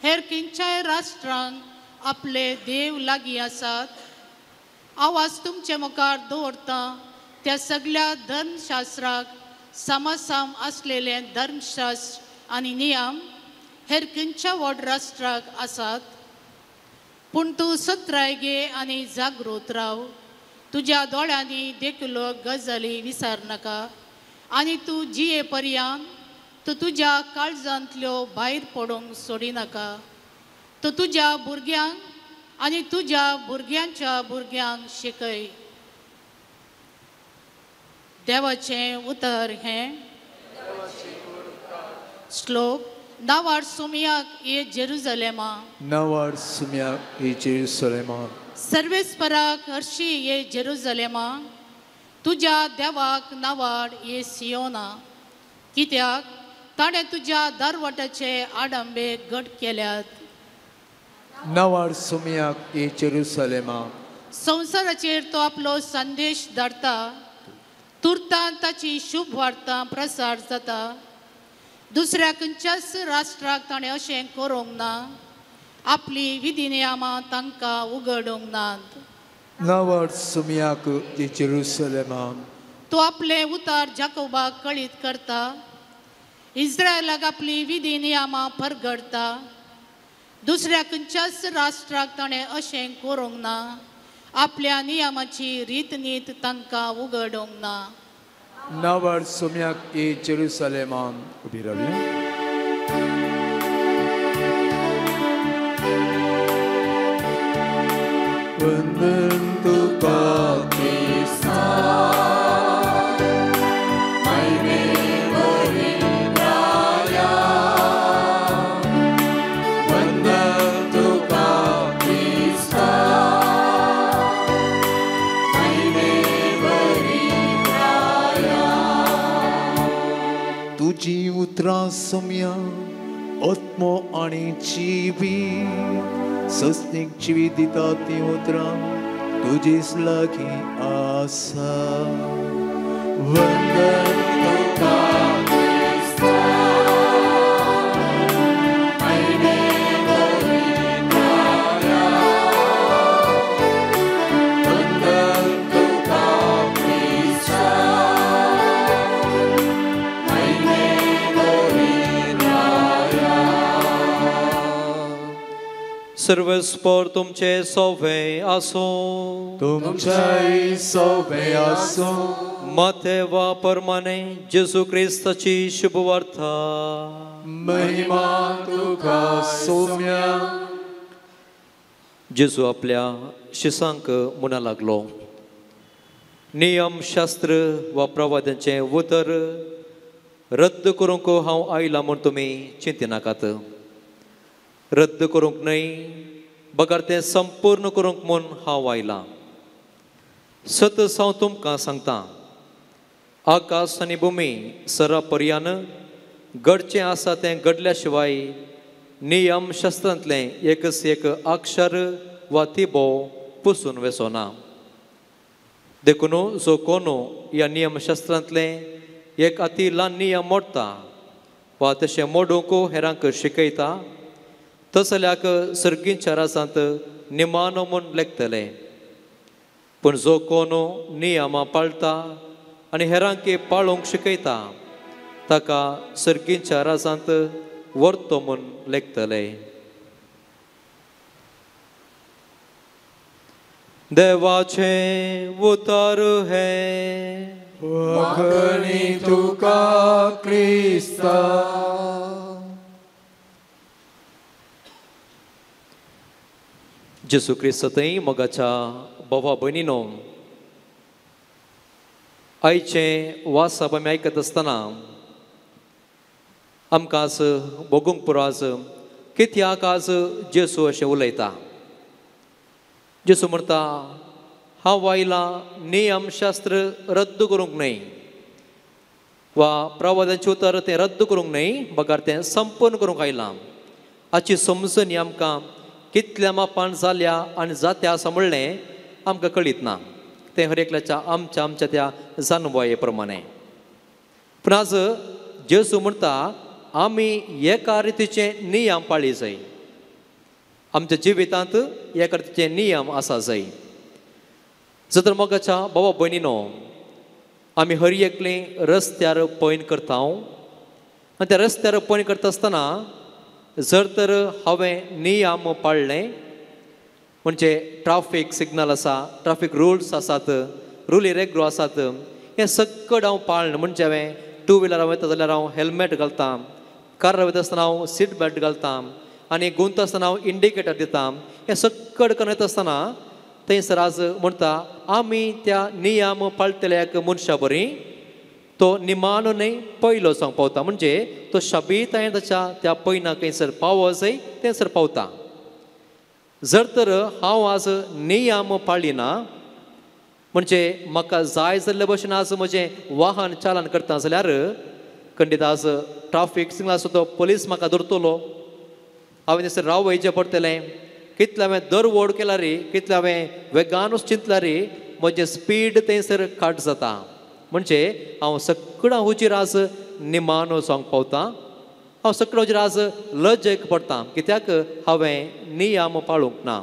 Speaker 4: हेर खंयच्याय राष्ट्रांक आपले देव लागीं आसात. आवाज तुमचे मुखार दवरता त्या सगळ्या धर्मशास्त्राक समासाम असलेले धर्मशास्त्र आनी नियम हेर खंयच्या व्हड राष्ट्राक आसात. पूण तूं सत्राय गे आनी जागृत राव. तुज्या दोळ्यांनी देखलो गजाली विसार नाका आनी तूं जिये पर्यंत तूं तुज्या काळजांतल्यो भायर पडोवंक सोडिनाका. तूं तुज्या भुरग्यांक आनी तुज्या भुरग्यांच्या भुरग्यांक शिकय. देवाचें उतर हें श्लोक. नावाड सुमयाक ये जेरुजलेमा,
Speaker 1: नावाड सुमयाक ये जेरुसलेमा,
Speaker 4: सर्वेस्पराक हरशी ये जेरुजलेमा, तुज्या देवाक नावाड ये सियोना. कित्याक ताणें तुज्या दारवटाचे आडंबे घट केल्यात.
Speaker 1: नावाड सुमयाक ये जेरुसलेमा,
Speaker 4: संवसाराचेर तो आपलो संदेश धाडटा. तुर्तान ताची शुभ वार्ता प्रसार जाता. दुसऱ्या खंयच्याच राष्ट्राक ताणें अशें करूंक ना. आपली विधी नियमां तांकां उगडूंक नात.
Speaker 1: नावाड सुमयाक ये जेरुसलेमा,
Speaker 4: तो आपले उतार जाकोबाक कळीत करता. इस्रायलाक आपली विधी नियमां परगडता. दुसऱ्या खंयच्याच राष्ट्राक ताणें अशें करूंक ना. आपल्या नियमाची रीतनीत तांकां उगडूंक ना.
Speaker 1: नावाड सुमयाक ये जेरुसलेमा. उबी रावया. वंदन तुका क्रिस्ता, तुजी उतरां सोम्या आत्मो आनी जिवीत. सस्तीक जिवीत दिता ती उतरां तुजीच लागीं आसा. वंदन तुका क्रिस्ता, वंदन तुका क्रिस्ता.
Speaker 2: सर्वेस्पर तुमचे सोवे आसो.
Speaker 1: तुमचेय सोवे आसो.
Speaker 2: माथेवा परमाने जेजू क्रिस्ताची शुभ वार्ता.
Speaker 1: महिमा तुका सोम्या.
Speaker 2: जेजू आपल्या शिसांक म्हणा लागलो, नियम शास्त्र वा प्रवाद्यांचे उतर रद्द करूंक हांव आयला म्हूण तुमी चिंतिनाकात. रद्द करूंक न्हय, बगर तें संपूर्ण करूंक म्हूण हांव आयला. सतत हांव तुमकां सांगता, आकाश आनी भुमी सरापर्यान घडचें आसा तें घडल्या शिवाय नियम शास्त्रांतलें एकच एक अक्षर वा तिबो पुसून वेसोना. देखून जो कोणू ह्या नियमशास्त्रांतलें एक अति ल्हान नियम मोडटा वा तशें मोडूंक हेरांक शिकयता, तसल्याक सर्गींच्या रासांत निमानो म्हूण लेखतले. पूण जो कोणू नियमां पाळटा आनी हेरांक पाळूंक शिकयता, ताका सर्गींच्या रासांत वर्तो म्हूण लेखतले. देवाचे उतर हे
Speaker 1: वखणी तुका क्रिस्ता.
Speaker 2: जेजू क्रिस्तय मोगाच्या भावा भयणीनो, आयचें वासाप आमी आयकत आसतना आमकां आज बगूंक पुरो आज कित्याक आज जेजू अशें उलयता. जेसू म्हणटा हांव आयला नियमशास्त्र रद्द करूंक न्हय वा प्रवादांचें उतर तें रद्द करूंक न्हय बगार तें संपन्न करूंक आयलां. हाची समजून ही आमकां कितल्या मापान जाल्या आनी जात्या आसा म्हणलें आमकां कळीत ना. तें हर एकल्याच्या आमच्या त्या जाणवाये प्रमाणे. पूण आज जेसू म्हणटा आमी एका रितीचे नियम पाळी जाय. आमच्या जिवितांत एका रितीचे नियम आसा जाय. जर तर मोगाच्या बाबा भयणीनो आमी हर एकलें रस्त्यार पयन करता आनी त्या रस्त्यार पयन करता आसतना जर तर हांवें नियम पाळ्ळे म्हणजे ट्राफीक सिग्नल आसा, ट्राफीक रुल्स आसात, रुली रेग्रो आसात, हें सगळें हांव पाळ्ळें. म्हणजे हांवें टू व्हिलरार वयता जाल्यार हांव हेल्मेट घालतां, कार वयता आसतना हांव सीट बेल्ट घालतां आनी गुंत आसतना हांव इंडिकेटर दितां. हें सगळें करत आसतना थंयसर आज म्हणटा आमी त्या नियम पाळटल्याक मनशा बरी तो निमाणो न्हय पयलो जावंक पावता. म्हणजे तो शाबीतायेन ताच्या त्या पयना खंयसर पावो जाय थंयसर पावता. जर तर हांव आज नियम पाळ्ळी ना म्हणजे म्हाका जाय जाल्ले भशेन आज म्हजें वाहन चालन करता जाल्यार खंडीत आज ट्राफीक सिग्नल आसा तो पुलीस म्हाका धरतलो. हांवें थंयसर रावयचें पडटलें. कितले हांवें दर वोड केला रे, कितले हांवें वेगानूच चिंतला रे, म्हजें स्पीड थंयसर कट जाता. म्हणजे हांव सगळ्या हुजीर आज निमाणो जावंक पावता. हांव सगळ्या हुजीर आज लजेक पडटा कित्याक हांवें नियम पाळूंक ना.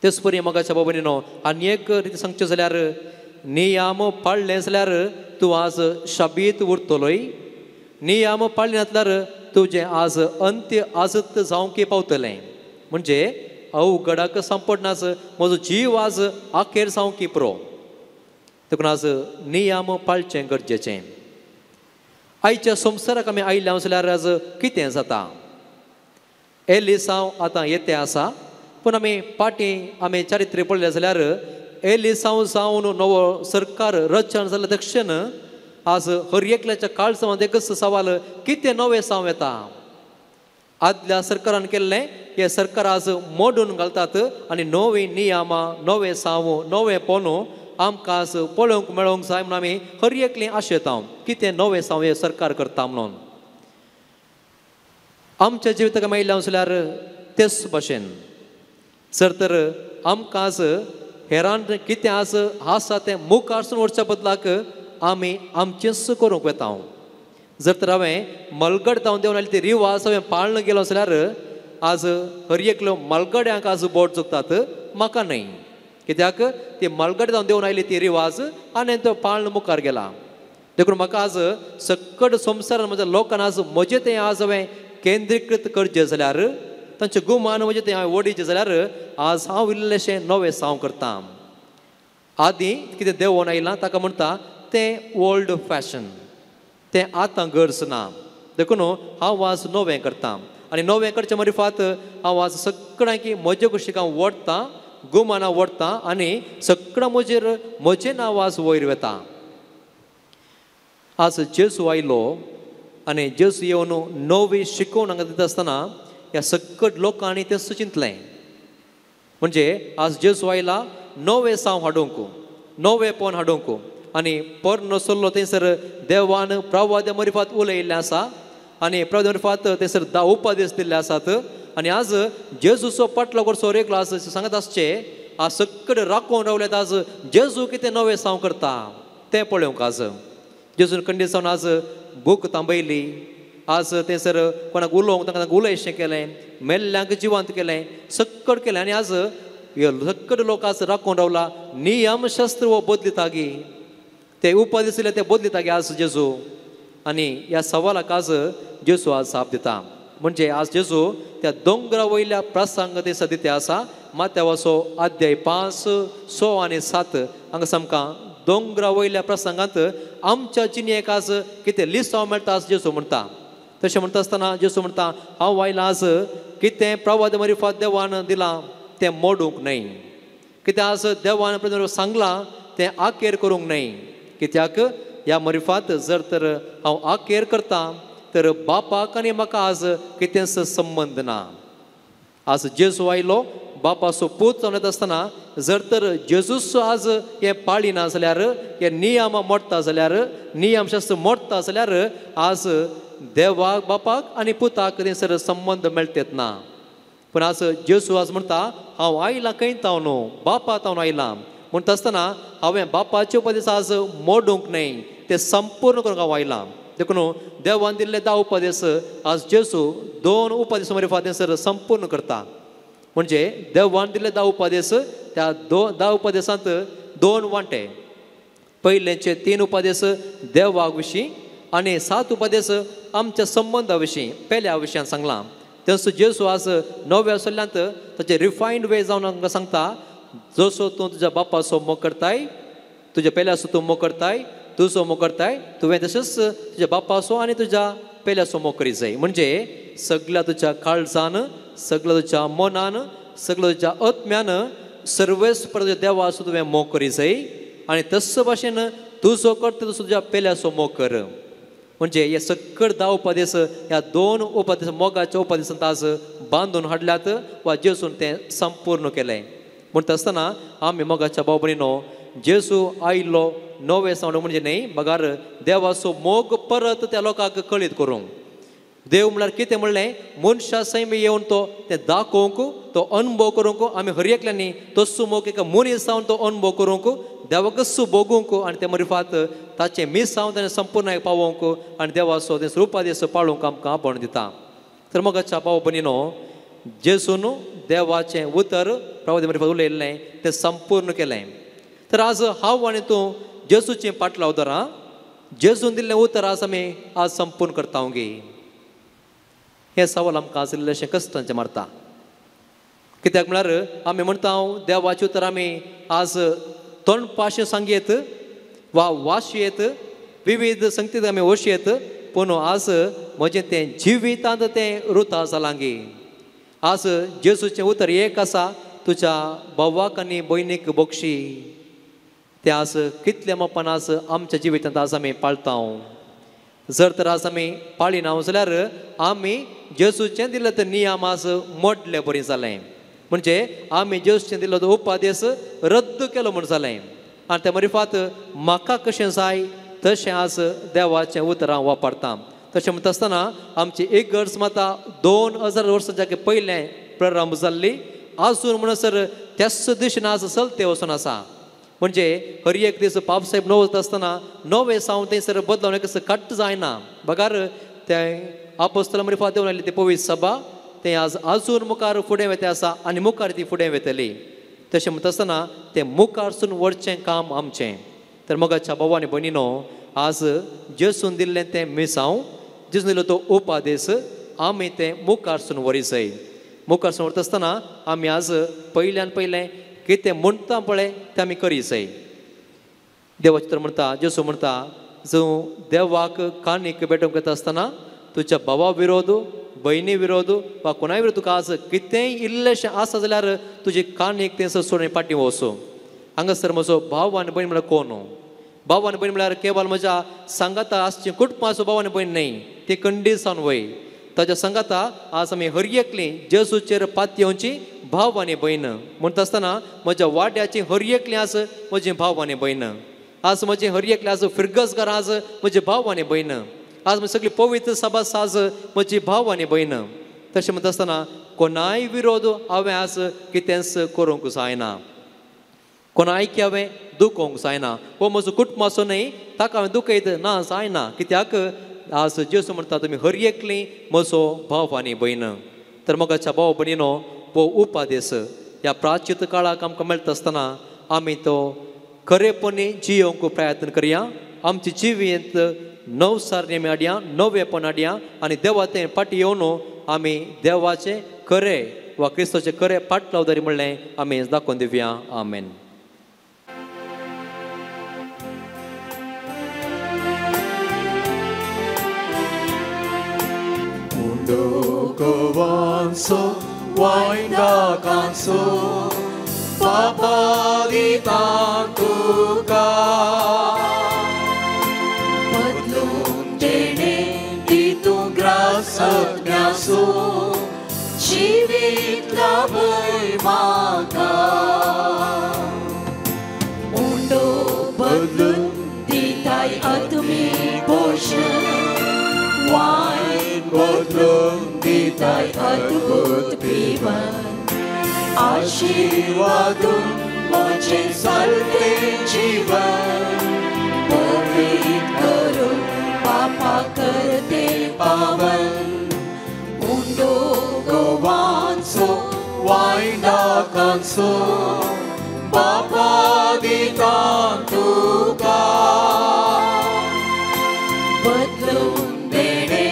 Speaker 2: तेच परी मोगाच्या बाबा आनी एक रीती सांगचें जाल्यार नियम पाळ्ळे जाल्यार तूं आज शाबीत उरतलोय. नियम पाळ्ळे नासल्यार तुजें आज अंत्य आजत जावंक पावतलें. म्हणजे अवघडाक सांपडनाच म्हजो जीव आज आखेर जावंक पुरो. देखून आज नियम पाळचें गरजेचें. आयच्या संवसाराक आमी आयल्या जाल्यार आज कितें जाता. एलिसांव आतां येते आसा पूण आमी आमी चारित्र्य पळयलें जाल्यार एलिसांव जावन नवो सरकार रचन जाल्या दक्षिण आज हर एकल्याच्या काळजांत एकच सवाल कितें नवें साव येता. आदल्या सरकारान केल्लें हें सरकार आज मोडून घालतात आनी नवी नियमां, नवें साव, नवें पोनो आमकां आज पळोवंक मेळोवंक जाय म्हणून आमी हर एकलें आशेता कितें नवें साव हें सरकार करता म्हणून. आमच्या जिविताक आयल्या जाल्यार तेच भशेन जर तर आमकां आज हेरान कितें आज आसा तें मुखारसून वचच्या बदलाक आमी आमचेंच करूंक वेता. जर तर हांवें मलगड जावन देंवन आयली ती रिवाज हांवें पाळून गेलो जाल्यार आज हर एकलो मलगड्यांक आज बोट चुकतात, म्हाका न्हय. कित्याक ती मलगड जावन देंवन आयली ती रिवाज आनी तो पाळून मुखार गेला. देखून म्हाका आज सकट संवसारान म्हज्या लोकांन आज म्हजें तें आज हांवें केंद्रीकृत करचें जाल्यार तांचें गुमान म्हजें तें हांवें ओडिचें जाल्यार आज हांव इल्लेशें नवें साव करतां. आदीं कितें देंवोन आयलां ताका म्हणटा तें ओल्ड फॅशन, तें आतां गरज ना. देखून हांव आज नवें करतां आनी नवें करचे मरिफात हांव आज सगळ्यांक म्हजे कुशीक हांव ओडटां, गुमाना ओडटां आनी सगळ्या म्हजेर म्हजें नांव आज वयर वेता. आज जेजू आयलो आनी जेजू येवन नवी शिकोवन हांगा दिता आसतना ह्या सगळ्या लोकांनी तें चिंतलें. म्हणजे आज जेजू आयला नवें साव हाडूंक, नवें पोन हाडूंक आनी पर नसल्लो थंयसर देवान प्रवाद्या मरिफात उलयिल्लें आसा आनी प्रवाद्या मरिफात थंयसर 10 उपदेश दिल्ले आसात. आनी आज जेजूचो पाटलो करचो रेगलो आज सांगत आसचे आज सगळे राखून रावल्यात. आज जेजू कितें नवें साव करता तें पळोवंक आज जेजून खंडीत जावन आज भूक थांबयली. आज थंयसर कोणाक उलोवंक तांकां उलयशें केलें, मेल्ल्यांक जिवंत केलें, सगळें केलें आनी आज सगळे लोक आज राखून रावला. नियमशास्त्र हो बदलिता गी, ते उपदेश दिले ते बदलिता गे आज जेजू. आनी ह्या सवालाक आज जेजू आज जाप दिता. म्हणजे आज जेजू त्या दोंगरा वयल्या प्रसंग थंयसर दिते आसा. माथ्यावाचो अध्याय 5, 6 आनी 7 हांगा सामकां दोंगरा वयल्या प्रसंगांत आमच्या जिणेक आज कितें लिसांव मेळटा आज जेजू म्हणटा. तशें म्हणटा आसतना जेजू म्हणटा हांव आयलां आज कितें प्रवाद मरिफात देवान दिलां तें मोडूंक न्हय, कितें आज देवान सांगलां तें आखेर करूंक न्हय. कित्याक ह्या मरिफात जर तर हांव आखेर करता तर बापाक आनी म्हाका आज कितेंच संबंद ना. आज जेजू आयलो बापाचो पूत जावन येता आसतना जर तर जेजूस आज हे पाळिना जाल्यार हे नियम मोडटा जाल्यार नियम शास्त्र मोडटा जाल्यार आज देवाक बापाक आनी पुताक थंयसर संबंध मेळटेत ना. पूण आज जेजू आज म्हणटा हांव आयलां खंयत हांव न्हू बापात हांव आयलां म्हणटा आसतना हांवें बापाचे उपदेश आज मोडूंक न्हय ते संपूर्ण करूंक हांव आयलां. देखून देवान दिल्ले 10 उपदेश आज जेजू 2 उपदेश थंयसर संपूर्ण करता. म्हणजे देवान दिल्ले 10 उपदेश त्या 10 उपदेशांत 2 वांटे. पयलेचे 3 उपदेश देवाक विशीं आनी 7 उपदेश आमच्या संबंधा विशीं पयल्या विशयान सांगलां. तसो जेजू आज नव्या सल्ल्यांत ताचे रिफायंड वे जावन आमकां सांगता जसो तूं तुज्या बापाचो मोग करताय तुज्या पेल्याचो तूं मोग करताय तुजो मोग करताय तुवें तशेंच तुज्या बापाचो आनी तुज्या पेल्याचो मोग करीत जाय. म्हणजे सगळ्या तुज्या काळजान सगळ्या तुज्या मनान सगळ्या तुज्या आत्म्यान सर्वेस्पर तुज्या देवाचो तुवें मोग करीत जाय आनी तस भाशेन तूं जो करता तसो तुज्या पेल्याचो मोग कर. म्हणजे हे सकळ 10 उपदेश ह्या 2 उपदेश मोगाच्या उपदेशांत आज बांदून हाडल्यात वा जेजून तें संपूर्ण केलें. म्हणटा आसतना आमी मोगाच्या भाव भयणीनो जेजू आयलो नवे सांगणो म्हणजे न्ही बगार देवाचो मोग परत त्या लोकांक कळीत करूंक. देव म्हळ्यार कितें म्हणलें मनशा सैम येवन तो तें दाखोवंक तो अनुभव करूंक आमी हर एकल्यांनी तस्सो मोग एका मनीस जावन तो अनुभव करूंक देवाकच भोगूंक आनी ते मरिफात ताचें मीस जावन ताणें संपूर्ण पावोवंक आनी देवाचो ते रुपादेश पाळूंक आमकां आपण दिता. तर मोगाच्या भाव भयणीनो जेजून देवाचें उतर प्रभू मरिफात उलयल्लें तें संपूर्ण केलें. तर आज हांव आनी तूं जेजूचें पाटलाव धरा जेजून दिल्लें उतर आज आमी आज संपूर्ण करता गे. हे सवाल आमकां आज इल्लेशें कश्टांचें मारता. कित्याक म्हळ्यार आमी म्हणटा देवाचें उतर आमी आज तोंडपाशें सांगयेत वा वाशयेत विविध संगतीत आमी वशयेत पूण आज म्हजें तें जिवितांत तें रुता जालां गे. आज जेजूचें उतर एक आसा तुज्या भावाक आनी भयणीक बक्षी तें आज कितल्या मोपान आज आमच्या जिवितांत आज आमी पाळटा. जर तर आज आमी पाळिना जाल्यार आमी जेजूचें दिल्लें तें नियम आज मोडलें बरें जालें. म्हणजे आमी जेजूचें दिल्लो तो उपदेश रद्द केलो म्हूण जालें. आनी त्या मरिफात म्हाका कशें जाय तशें आज देवाचें उतर हांव वापरतां. तशें म्हणटा आसतना आमची इगर्ज माता 2000 वर्सांच्या पयलें प्रारंभ जाल्ली आजून म्हणसर त्याच दिशेन आज चलते वचून आसा. म्हणजे हर एक दीस पाप साहेब नवत आसतना नवे सावन थंयसर बदलावन एक कट्ट जायना. बगार तें आपोस्तला मरिफात देवन आयली ती पवित्र सभा तें आज आजून मुखार फुडें वेतें आसा आनी मुखार ती फुडें वेतली. तशें म्हणटा आसतना तें मुखारसून व्हरचें काम आमचें. तर मोगाच्या भाव आनी भयणीनो आज जेजून दिल्लें तें मिसांव जेजून दिल्लो तो उपादेश आमी तें मुखारसून व्हरी जाय. मुखारसून व्हरता आसतना आमी आज पयल्यान पयलें कितें म्हणटा पळय तें आमी करी जाय. देवाचें तर म्हणटा जेजू म्हणटा जो देवाक कानीक भेटोवंक येता आसतना तुज्या भावा विरोध भयणी विरोध वा कोणाय विरोध तुका आज कितेंय इल्लेशें आसा जाल्यार तुजी कानीक थंयसर सोडून फाटीं वचो. हांगासर म्हजो भाव आनी भयण म्हळ्यार कोण? भाव आनी भयण म्हळ्यार केवळ म्हज्या सांगाता आसची कुटुंबाचो भाव आनी भयण न्हय ती खंडीत सावन वय. ताच्या सांगाता आज आमी हर एकलीं जेजूचेर पाती येवची भाव आनी भयण. म्हणटा आसतना म्हज्या वाड्याची हर एकलीं आज म्हजी भाव आनी भयण. आज म्हजी हर एकलीं आज फिरगसगार आज म्हजी भाव आनी भयण. आज म्हजी सगळी पवित्र सभा आज म्हजी भाव आनी भयण. तशें म्हणटा आसतना कोणाय विरोध हांवें आज कितेंच करूंक जायना. कोणायक हांवें दुखोवंक जायना. हो म्हजो कुटुंबाचो न्हय ताका हांवें दुखयत ना जायना. कित्याक आज जेजू म्हणटा तुमी हर एकलीं म्हजो भाव आनी भयण. तर मोगाच्या भाव भयणीनो हो उपादेश ह्या प्राचीन काळाक आमकां मेळटा आसतना आमी तो खरेपणी जियोवंक प्रयत्न करया. आमची जिवीत नवसारणी आमी हाडया नवेपण हाडया आनी देवा तें फाटीं येवन आमी देवाचें खरें वा क्रिस्ताचें खरें पाटलावदारी म्हणलें आमी दाखोवन दिवया. आमेन.
Speaker 1: Dokowanso, wainda kanso, papadi tantuka. Padlum jene itu grasat nyaso, jivit labai ma.
Speaker 5: बदलून दिताय आत्मीक पोषण वाईन बदलून दिताय अद्भुत पिवन आशीर्वादून म्हजे चलते जीवन पवित्र करून पापा करते पावन उंडो गोवांचो वायंडाकांचो बापा दिता तुका बदलून देणे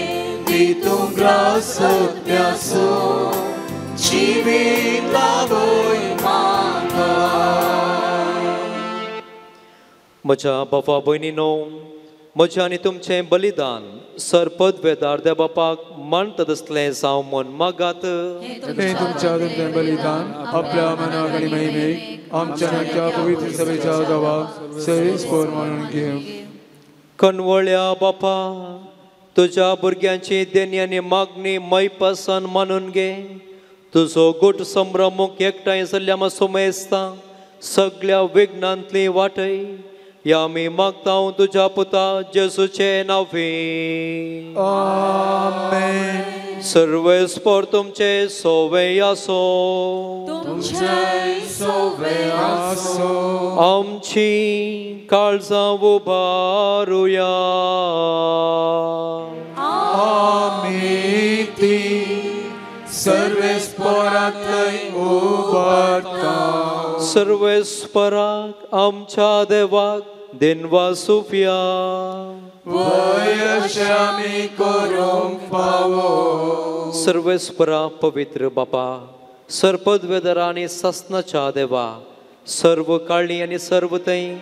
Speaker 5: दितूंक ग्रासत प्यासो जिवीत लाभोय म्हाका
Speaker 2: म्हज्या बाबा भयणीनो म्हजें आनी तुमचें बलिदान सरपदवेदार देव बापाक मानता तसलें जावं म्हूण मागात
Speaker 6: हे तुमच्या तुमचें बलिदान आपल्या मनाक आनी महिमेक आमच्या नाट्या पवित्र सभेच्या गावाक सरीसपोर मानून घेव
Speaker 2: कणवळ्या बापा तुज्या भुरग्यांची देणी आनी मागणी मैपासन मानून घे तुजो गोट संभ्रमूक एकठांय जाल्ल्या मातसो मेस्ता सगळ्या विघ्नांतली वाटय या आमी मागता तुज्या पुता जेजूचे नांवे
Speaker 6: आमेन
Speaker 2: सर्वेस्पोर तुमचे सोवे आसो
Speaker 5: तुमचे सोवे आसो
Speaker 2: आमची काळजां उबारुया
Speaker 6: आमी ती सर्वेस्पोरांतय उबारता
Speaker 2: सर्वेस्पराक आमच्या देवाक दिनवासुफया
Speaker 6: वयशे आमी करूंक फावो
Speaker 2: सर्वेस्परा पवित्र बापा सरपदवेदरा आनी सस्नाच्या देवा सर्व काळी आनी सर्व थंय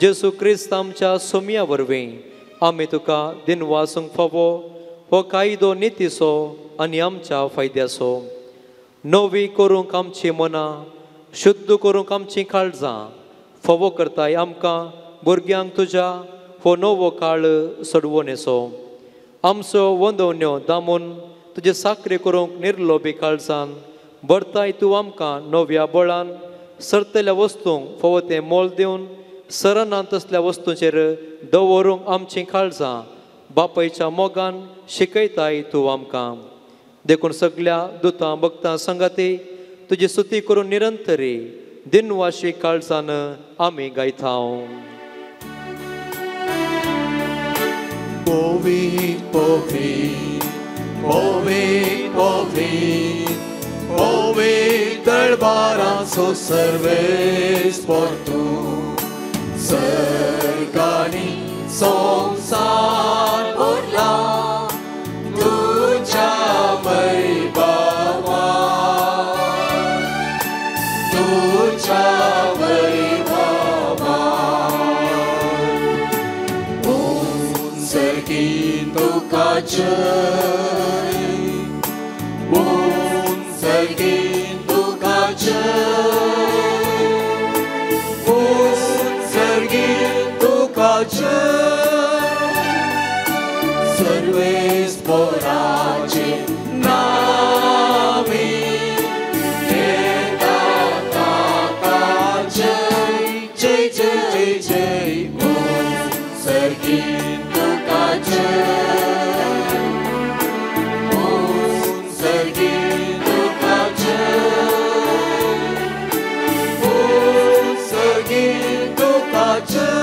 Speaker 2: जेसू क्रिस्त आमच्या सोम्या वरवीं आमी तुका दिनवासूंक फावो हो कायदो नितीसो आनी आमच्या फायद्याचो नवी करूंक आमची मनां शुद्ध करूंक आमची काळजां फावो करताय आमकां भुरग्यांक तुज्या हो नवो काळ सडवून येसो आमचो वंदवण्यो दामून तुजे साखरे करूंक निर्लोभी काळजान भरताय तूं आमकां नव्या बळान सरतल्या वस्तूंक फावो तें मोल दिवन सरनांत तसल्या वस्तूंचेर दवरूंक आमची काळजां बापायच्या मोगान शिकयताय तूं आमकां देखून सगळ्या दुतां भक्तां संगाती तुजी स्तुती करून निरंतरी दिनवाशी काळजान आमी गायतांव
Speaker 1: Povit, povit, povit, povit, povit दरबाराचो Sarves portu सर्गानी संसार भरला तुझ्या वैभवा तुझ्या वैभवा सर्गीन तुका जय सर्गीन तुका जय सर्गीन तुका जय सर्वेस पोराचे नावे देता ताका जय जय जय जय सर्गीन तुका जय सर्गीन तुका जय सर्गीन तुका जय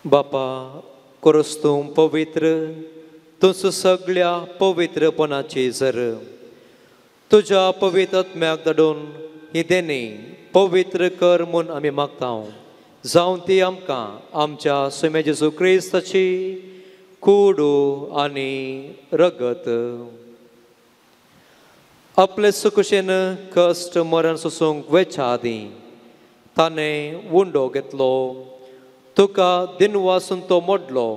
Speaker 2: बापा करोस तूं पवित्र तुस सगळ्या पवित्रपणाची जर तुझ्या पवित्र आत्म्याक धाडून ही देणी पवित्र कर म्हूण आमी मागतांव जावं ती आमकां आमच्या सोम्या जेजू क्रिस्ताची कूडू आनी रगत आपले सुखुशेन कश्ट मरण सोसूंक वेच्या आदीं ताणें उंडो घेतलो तुका दिनवासून तो मोडलो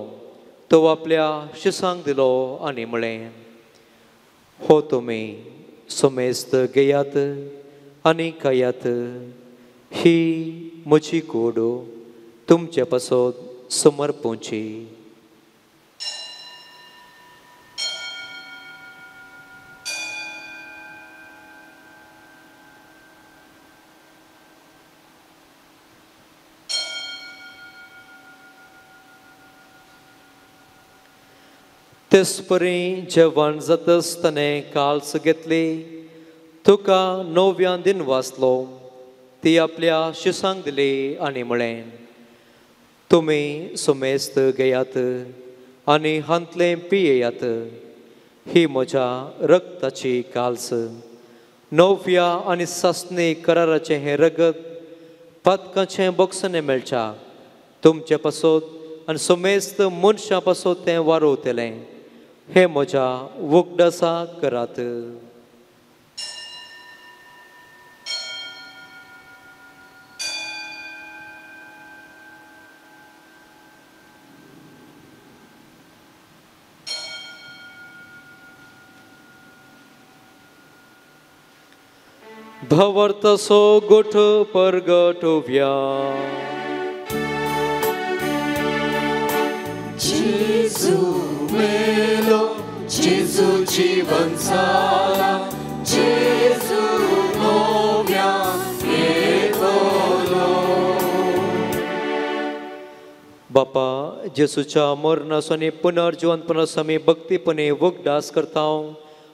Speaker 2: तो आपल्या शिसांक दिलो आनी म्हळें हो तुमी सोमेस्त घेयात आनी खायात ही म्हजी कूड तुमचे पासत समर्पूची तेसपरी जेवण जाता आसतना काल्स घेतली तुका 9व्या दिन वाचलो ती आपल्या शिसांक दिली आनी म्हळें तुमी सुमेस्त घेयात आनी हांतलें पियेयात ही म्हज्या रक्ताची काल्स 9व्या आनी सासणी कराराचें हें रगत पातकाचें बोक्सणें मेळच्या तुमचे पासत आनी सुमेस्त मनशां पासत तें वारोवतलें हे म्हज्या वखदासा करात. भवर्तसो गोठ परगटोव्या
Speaker 5: जेजू मेलो जेजू जीवन जाला जेजू नव्यान येतलो.
Speaker 2: बापा जेसूच्या मरणाचो आनी पुनर्जिवंतपणाचो आमी भक्तीपणे वखदास करता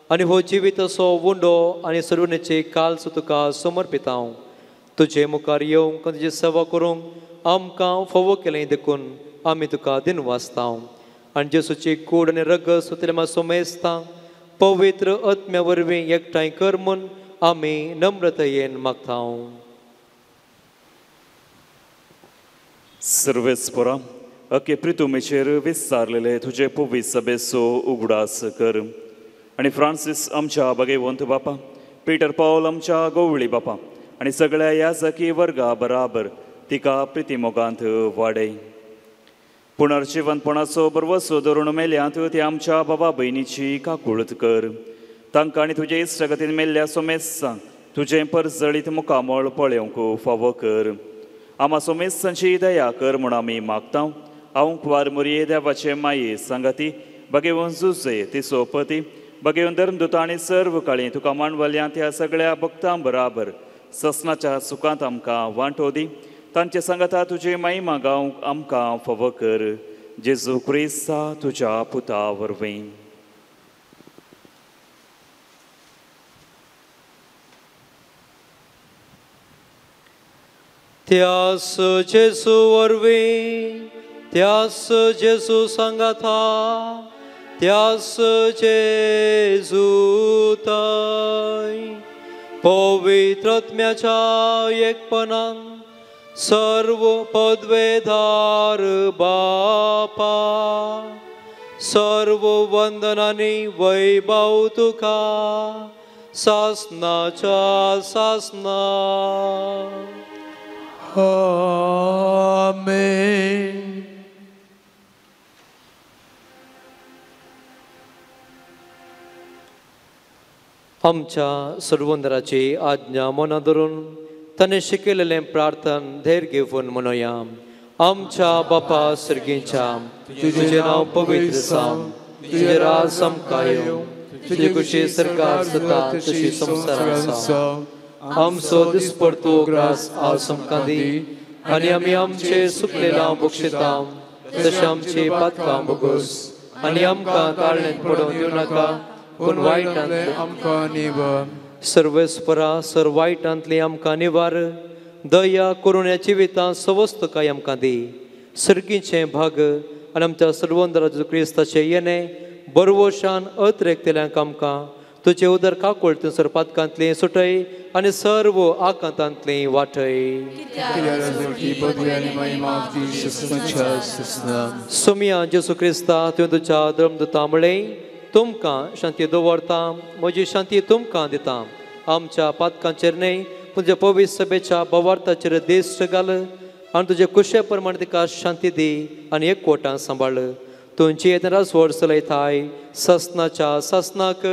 Speaker 2: आनी हो जिवीत असो वुंडो आनी सर्वनेची काल्स तुका समर्पिता. तुजे मुखार येवंक तुजी सेवा करूंक आमकां फोव केलें देखून आमी तुका दिन वाचता आनी जेसूची कूड आनी रगत सुतलें सोमेस्ता पवित्र आत्म्या वरवीं एकठांय कर म्हूण आमी नम्रतायेन मागता.
Speaker 3: सर्वेस्परा अके प्रितुमेचेर विस्तारलेले तुजे पवित्र सभेचो उगडास कर आनी फ्रांसीस आमच्या भगवंत बापा पीटर पौल आमच्या गवळी बापा आनी सगळ्या याजकी वर्गा बराबर तिका प्रितीमोगांत वाडय. पुनर्जिवंतपणाचो बरवसो धरून मेल्यांत ती आमच्या बाबा भयणीची काकुळत कर. तांकां आनी तुजे इश्टगतीन मेल्ल्या सोमेस्तांक तुजें परजळीत मुखामळ पळोवंक फावो कर. आमा सोमेस्तांची दया कर म्हूण आमी मागता. हांव कुवार मोरये देवाचे माये सांगाती भगवंत जुजे तिचो पती भगवंत धर्मदूता आनी सर्व काळी तुका मांडवल्या त्या सगळ्या भक्तां बराबर ससनाच्या सुखांत आमकां वांटो दी. तांचे सांगता तुजे महिमा गावंक आमकां फावो कर. जेजू क्रिस्ता तुज्या पुता वरवीं.
Speaker 2: त्यास जेसू वरवीं त्यास जेसू सांगाता त्यास जेजू ताय पवित्र आत्म्याच्या एकपणान सर्व पदवेदार बापा सर्व वंदनांनी वैभव तुका सासनाच्या सासना.
Speaker 6: आमेन.
Speaker 2: आमच्या सर्वंदराची आज्ञा मना धरून ताणें शिकयलेलें प्रार्थन धैर्य घेवन मनोया. आमच्या बापा सर्गीच्या तुजें नांव पवित्र जावं तुजें राज समकाय येवं तुजी कशी सरकार जाता तशी संवसारांत जावं. आमचो दिसपडतो ग्रास आज आमकां दी आनी आमी आमचे सुकलेलां बक्षिता तशें आमची पातकां बोगोस आनी आमकां ताळणेंत पडोवन दिवं नाका पूण वायटांतले
Speaker 6: आमकां निवार.
Speaker 2: सर्वेस्परा सर वायटांतली आमकां निवार. दया करून ह्या जिवितां सवस्त काय आमकां दी. सर्गीचे भाग आनी आमच्या सर्वंदराचो क्रिस्ताचे येणे बरवशान अतिरेकतेल्यांक आमकां तुजे उदर काकोळ थंयसर पातकांतली सुटय आनी सर्व आकांतांतली वाटय. सोमिया जेसू क्रिस्ता तुवें तुज्या धर्मदूता म्हळें तुमकां शांती दवरता म्हजी शांती तुमकां दिता. आमच्या पातकांचेर न्हय तुजे पवित्र सभेच्या भवार्थाचेर देश घाल आनी तुजे कुशे प्रमाणे तिका शांती दी आनी एकवटान सांबाळ. तुमची येतना स्वर चलयताय ससनाच्या ससनाक.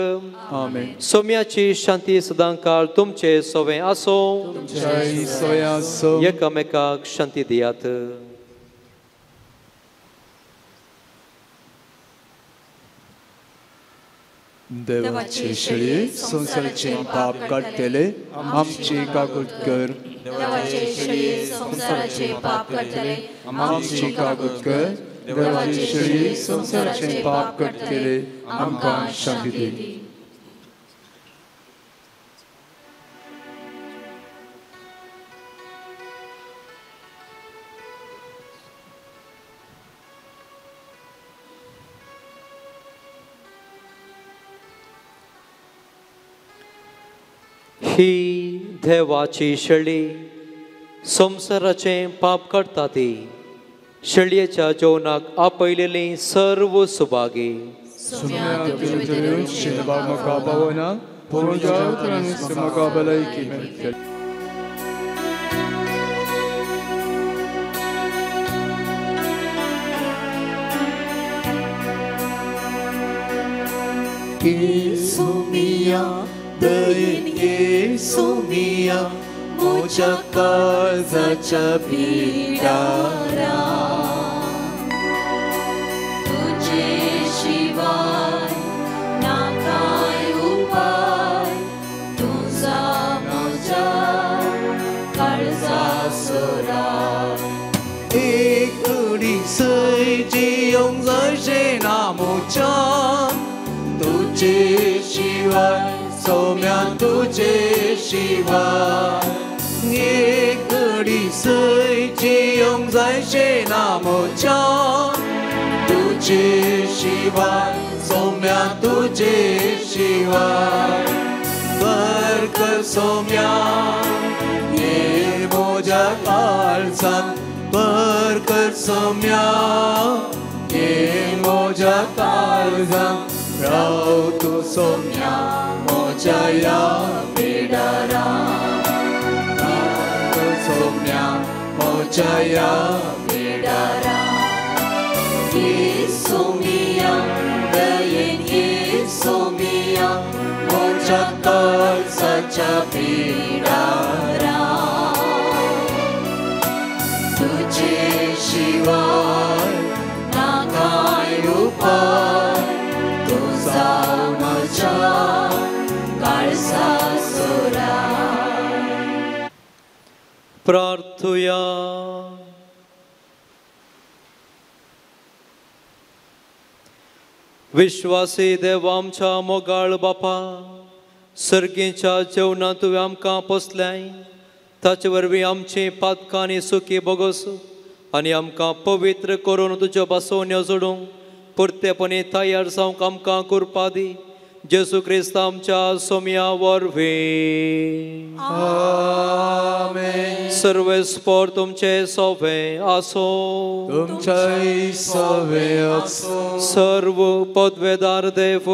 Speaker 6: आमेन.
Speaker 2: सोम्याची शांती सदां काळ तुमचे सोवें आसो. एकामेकाक शांती दियात.
Speaker 6: देवाचे शेळये संसाराचे पाप काडटले आमची काकूट कर.
Speaker 5: देवाचे शेळये संसाराचे पाप काडटले
Speaker 6: आमची काकूट कर. देवाची शेळी संसाराचे पाप कट केले आमकां शांती दी.
Speaker 2: ही देवाची शेळी संसाराचे पाप काडटा ती. शेळयेच्या जेवणाक आपयलेली सर्व सुभागी.
Speaker 6: म्हाका पावना पूण ज्या उतरांनी म्हाका भलायकी मेळटली.
Speaker 5: Gesù mia, dăin Gesù mia, moja काळजाच्या पिडारा. तुझे शिवाय ना काय उपाय, तुझा मोजा काळजा सोरा. एक घडी सैजी येऊन जायचे ना मोजा, तुझे शिवाय सौम्या तुझे शिवाय. एक घडी सैची येऊन जायचे ना मोच्या, तुझे शिवाय सौम्या तुझे शिवाय. बर कर सौम्या ये मोजा काळजान, बर कर सौम्या ये मोजा काळजान. राव तू सौम्या मोच्या या पिडारा, सौम्या मोच्या या पिडारा. येसू मिया दयेन येसू मिया, मोच्या काळजाच्या पिडारा. तुझे शिवाय ना काय उपाय, तुझा माझा काळजा सोरा.
Speaker 2: प्रार्थुया. विश्वासी देव आमच्या मोगाळ बापा, सर्गेच्या जेवणात तुवें आमकां पोसल्याय, ताचे वरवीं आमची पातकां आनी सुखी बोगोस आनी आमकां पवित्र करून तुज्यो बसोवण्यो जोडूंक परतेपणी तयार जावंक आमकां कृपा दी. जेसू क्रिस्त आमच्या सोम्या वरवीं.
Speaker 6: आमेन.
Speaker 2: सर्वेस्पोर तुमचे सोवे आसो.
Speaker 6: तुमचे सोवे आसो.
Speaker 2: सर्व पदवेदार देव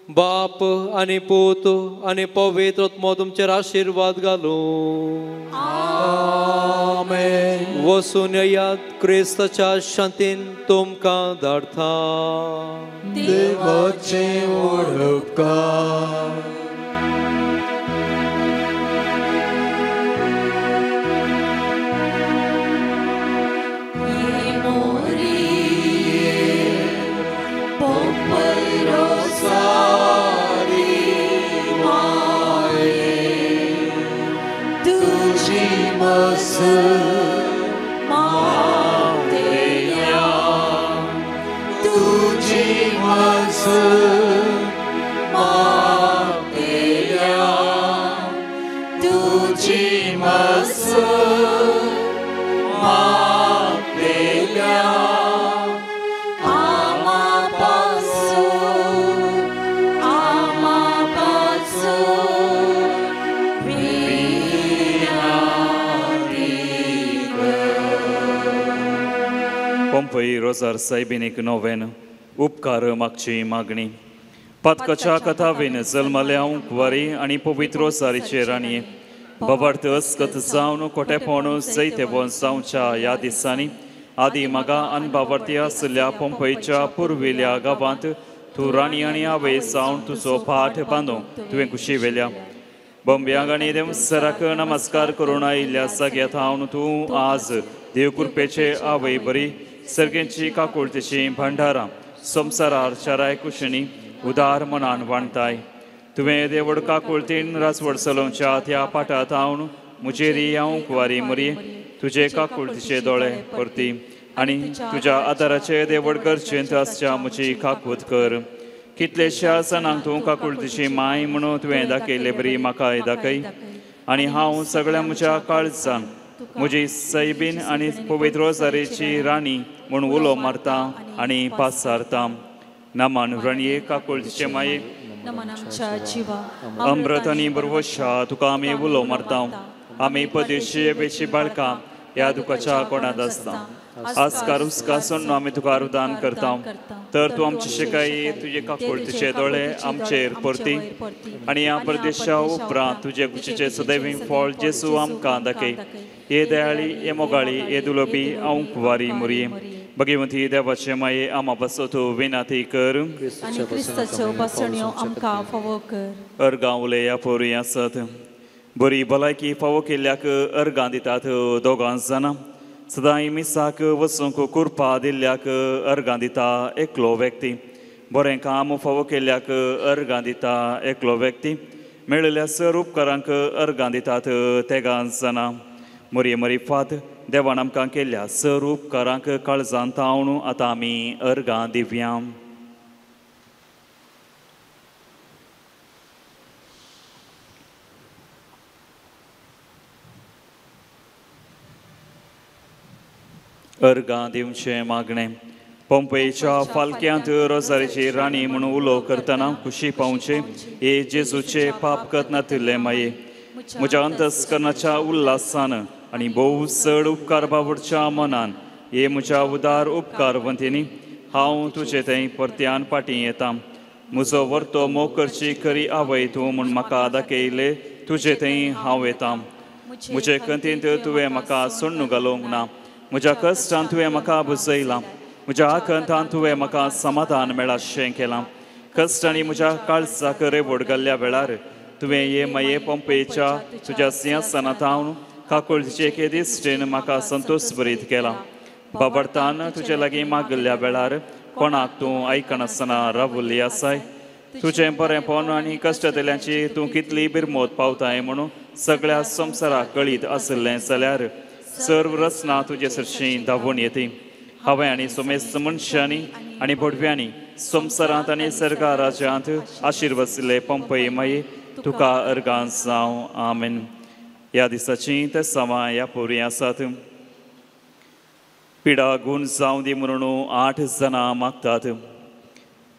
Speaker 2: बाप आनी पूत आनी पवित्र आत्मो तुमचेर आशीर्वाद घालू.
Speaker 6: आमेन.
Speaker 2: वसून येयात क्रिस्ताच्या शांतीन तुमकां धाडटा.
Speaker 6: देवाचे उपकार.
Speaker 3: पंपई रोजार सायबीनीक नोवेन उपकार मागची मागणी. पातकाच्या कथावेन जल्मल्या कुवारी आनी पवित्र रोजारीचे राणये, बबर्थ अस्कत जावन कोटेपण जैते वंशांच्या ह्या दिसांनी आदी म्हाका अनबावर्ती आसल्या पंपईच्या पुर्विल्या गांवांत तूं राणी आनी आवय जावन तुजो पाठ बांदूंक तुवें कुशी वेल्या. बंब्यांक आनी देवसराक नमस्कार करून आयिल्ल्या सगळ्यात हांव तूं आज देवकृपेचे आवय बरी सर्गेची काकुळतेची भंडारा संवसारार शाराय कुशणी उदार मनान वाणताय. तुवें देवड काकुळतीन रासवड सलोवच्या त्या पाठांत हांव मुजेरी हांव कुवारी मरी तुजे काकुळतीचे दोळे परती आनी तुज्या आदाराचे देवड करचेंत आसच्या म्हजी काकूत कर. कितलेशा सणांक तूं काकुळतीची माय म्हणून तुवें दाखयले बरी म्हाका दाखय. आनी हांव सगळ्या म्हज्या काळजान म्हजी सैबीन आनी पवित्र रोजारेची राणी म्हूण उलो मारता आनी पासारता. नामान रणये काकुळतीचे माये अमृत आनी बरवशा तुका आमी उलो मारता. आमी पदेशी बेशी बाळकां ह्या दुखाच्या कोणात आसता. आस्कार हुस्कासून आमी तुका रुदान करता. तर तूं आमचे शिकाई तुजे काकुळतीचे दोळे आमचेर परती आनी ह्या परदेशा उपरांत तुजे कुशीचे सदैवी फळ जेसू आमकां दाखय. हे दयाळी हे मोगाळी हे दुलोबी हांव कुवारी मुरये. भगवंती देवाचे माये आमा बसो तूं विनाती कर. अर्गां उलया पोरी आसत. बरी भलायकी फावो केल्ल्याक अर्गां दितात दोगां जाणां. सदांय मिसाक वचूंक कुरपा दिल्ल्याक अर्गां दिता एकलो व्यक्ती. बरें काम फावो केल्ल्याक अर्गां दिता एकलो व्यक्ती. मेळिल्ल्या सर उपकारांक अर्गां दितात तेगां जाणां. मरी मरी फात देवान आमकां केल्ल्या सर उपकारांक काळजांत तावून आतां आमी अर्गां दिवया. अर्गां दिवचें मागणें. पंपयेच्या फालक्यांत रोजारेची राणी म्हणून उलो करतना खुशी पावचे. हे जेजूचे पाप करत नातिल्ले माये. म्हज्या अंतस्करणाच्या उल्हासान आनी भोव चड उपकार बावडच्या मनान हे म्हज्या उदार उपकारवंतीनी हांव तुजे थंय परत्यान फाटीं येता. म्हजो वर्तो मोग करची खरी आवय तूं म्हूण म्हाका दाखयले तुजे थंय हांव येता. म्हजे कंतींत तुवें म्हाका सोडून घालूंक ना. म्हज्या कश्टान तुवें म्हाका बुजयलां. म्हज्या आकंतान तुवें म्हाका समाधान मेळाशें केलां. कश्ट आनी म्हज्या काळजाक रेवड घाल्ल्या वेळार तुवें हे माये पंपयेच्या तुज्या सिंहासनांत हांव काकुळतीचे एके दिश्टेन म्हाका संतोश भरीत केला. बाबडतान तुजे लागीं मागल्या वेळार कोणाक तूं आयकनासतना रावल्ली आसाय. तुजें बरेंपण आनी कश्टतल्यांची तूं कितली बिरमोद पावताय म्हणून सगळ्या संवसाराक कळीत आसलें जाल्यार सर्व रचना तुजे सरशी धांवून येती. हांवें आनी सोमेस्त मनशांनी आनी भडव्यांनी संवसारांत आनी सर्गा राज्यांत आशिर्वसिल्ले पंपय माये तुका अर्गां जावं. आमेन. ह्या दिसाची ते सवां ह्या पोरी आसात. पिडा गूण जावं दी म्हणून 8 जाणां मागतात.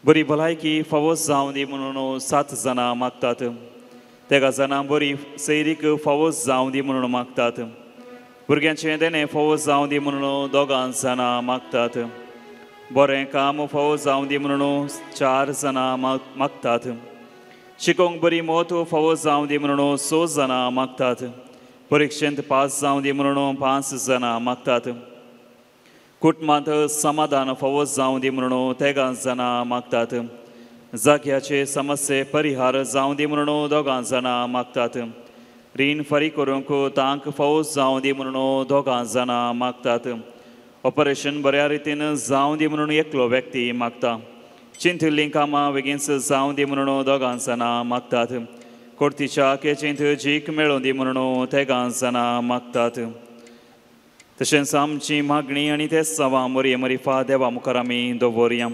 Speaker 3: बरी भलायकी फावो जावं दी म्हणून 7 जाणां मागतात. तेगा जाणां बरी सैरीक फावो जावं दी म्हणून मागतात. भुरग्यांचें देणें फावो जावं दी म्हणून 2 जाणां मागतात. बरें काम फावो जावं दी म्हणून 4 जाणां मागतात. शिकोवंक बरी मोत फावो जावं दी म्हणून 6 जाणां मागतात. परिक्षेंत पास जावं दी म्हणून 5 जाणां मागतात. कुटुंबांत समाधान फावो जावं दी म्हणून 3 जाणां मागतात. जाग्याचे समस्ये परिहार जावं दी म्हणून 2 जाणां मागतात. रीण फारी करूंक तांक फावो जावं दी म्हणून 2 जाणां मागतात. ऑपरेशन बऱ्या रितीन जावं दी म्हणून एकलो व्यक्ती मागता. चिंतिल्लीं कामां बेगीनच जावं दी म्हणून 2 जाणां मागतात. कोर्तीच्या केचींत जीक मेळों दी म्हणून 3 जाणां मागतात. तशेंच आमची मागणी आनी ते सवां मरी मरी फा देवा मुखार आमी दवरया.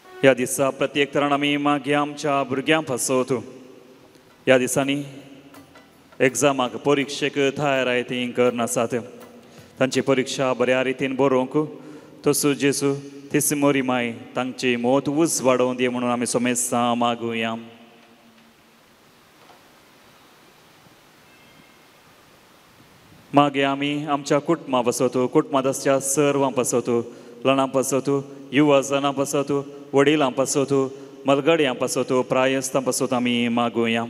Speaker 3: ह्या दिसा प्रत्येक तरान आमी मागया आमच्या भुरग्यांक फसोत. ह्या दिसांनी एग्जामाक परिक्षेक तयारायती करनासात. तांची परिक्षा बऱ्या रितीन बरोवंक तसो जेजू तिसी मोरी माय तांची मोत उज वाडोवन दी म्हणून आमी सोमेस्तां मागुया. मागे आमी आमच्या कुटुंबां बसोत. कुटुंबांत आसच्या सर्वांक बसोत. ल्हानां बसोत, युवा जाणां बसोत, वडिलां बसोत, मलगड्यां बसोत, प्रायस्तां बसोत आमी मागुया.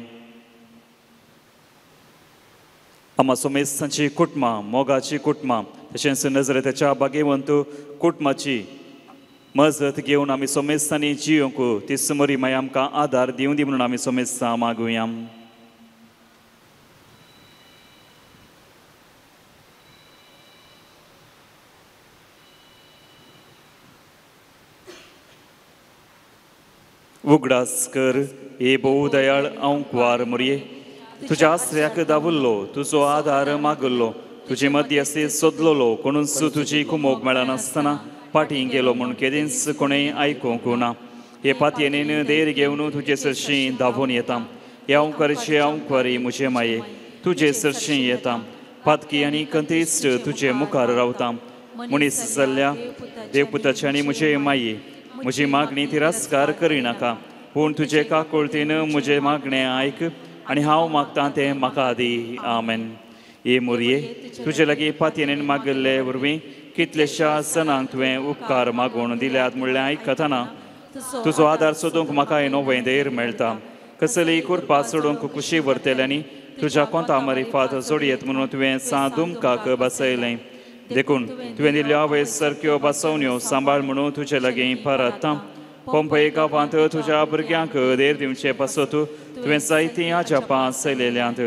Speaker 3: आमा सोमेस्तांची कुटुंबां, मोगाची कुटुंबां, तशेंच नजरेच्या भाग्यवंत कुटुंबाची मजत घेवन आमी सोमेस्तांनी जियोंक ती समरी माय आमकां आदार दिवं दी म्हणून आमी सोमेस्तां मागुया. उगडास कर हे भोव दयाळ हांव कुवार मुरये. तुज्या आश्रयाक दावल्लो, तुजो आदार मागल्लो तुजे मध्यस्थी सोदलोलो कोणूच तुजी कुमोग मेळनासतना फाटीं गेलो म्हूण केदींच कोणें आयकूंक ना. हे पातयेन देर घेवन तुजे सरशी धांवून येता. हांव करचें हांव करी म्हजे माये तुजे सरशी येता. पातकी आनी कंतिश्ट तुजे मुखार रावता. मनीस जाल्ल्या देवपुताचे आनी म्हजे माये म्हजी मागणी तिरस्कार करिनाका. पूण तुजे काकुळतीन म्हजें मागणें आयक आनी हांव मागतां तें म्हाका दी. आमेन. हे मोरये तुजे लागीं पातयेन मागिल्ले वरवीं कितलेशा सणांक तुवें उपकार मागून दिल्यात म्हणल्यार आयकतना तुजो आदार सोदूंक म्हाका नवें धैर्य मेळटा. कसलीय कुरपा सोडूंक कुशी व्हरतल्यांनी तुज्या कोंता मरिफात जोडयेत म्हणून तुवें सादुमकाक बसयलें. देखून तुवें दिल्ल्यो आवय सारक्यो बसवण्यो सांबाळ म्हणून तुजे लागीं परतां. पंपय गांवांत तुज्या भुरग्यांक देर दिवचे पासत तुवें जायतीं आजापां सयलेल्यांत.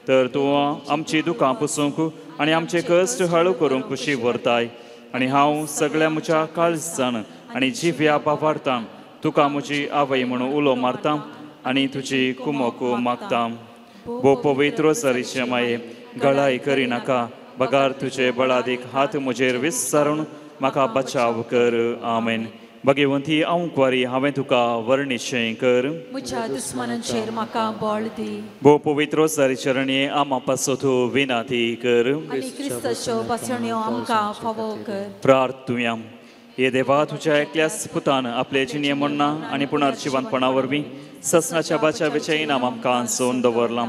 Speaker 3: तर तूं आमची दुकां पुसूंक आनी आमचे कश्ट हळू करूंक कुशी व्हरताय. आनी हांव सगळ्या म्हज्या काळजान आनी जिव्या बाबार्थान तुका म्हजी आवय म्हणून उलो मारतां आनी तुजी कुमोक मागतां. भोव पवित्र सरीचे माये गळाय करिनाका. बगार तुजे बळादीक हात म्हजेर विस्तारून म्हाका बचाव कर. आमेन. भगवंती अंकवारी हांवें तुका वर्णिशें कर.
Speaker 5: म्हज्या दुस्मनांचेर म्हाका बळ दी.
Speaker 3: भोव पवित्र सरीचरणी आमा पासत विनाती कर.
Speaker 5: आनी क्रिस्ताच्यो पासण्यो आमकां फावो कर.
Speaker 3: प्रार्थुया. हे देवा तुज्या एकल्याच पुतान आपले जिणे म्हणना आनी पुनर्जिवनपणा वरवीं ससनाच्या बाचावेचें इनाम आमकां सोन दवरलां.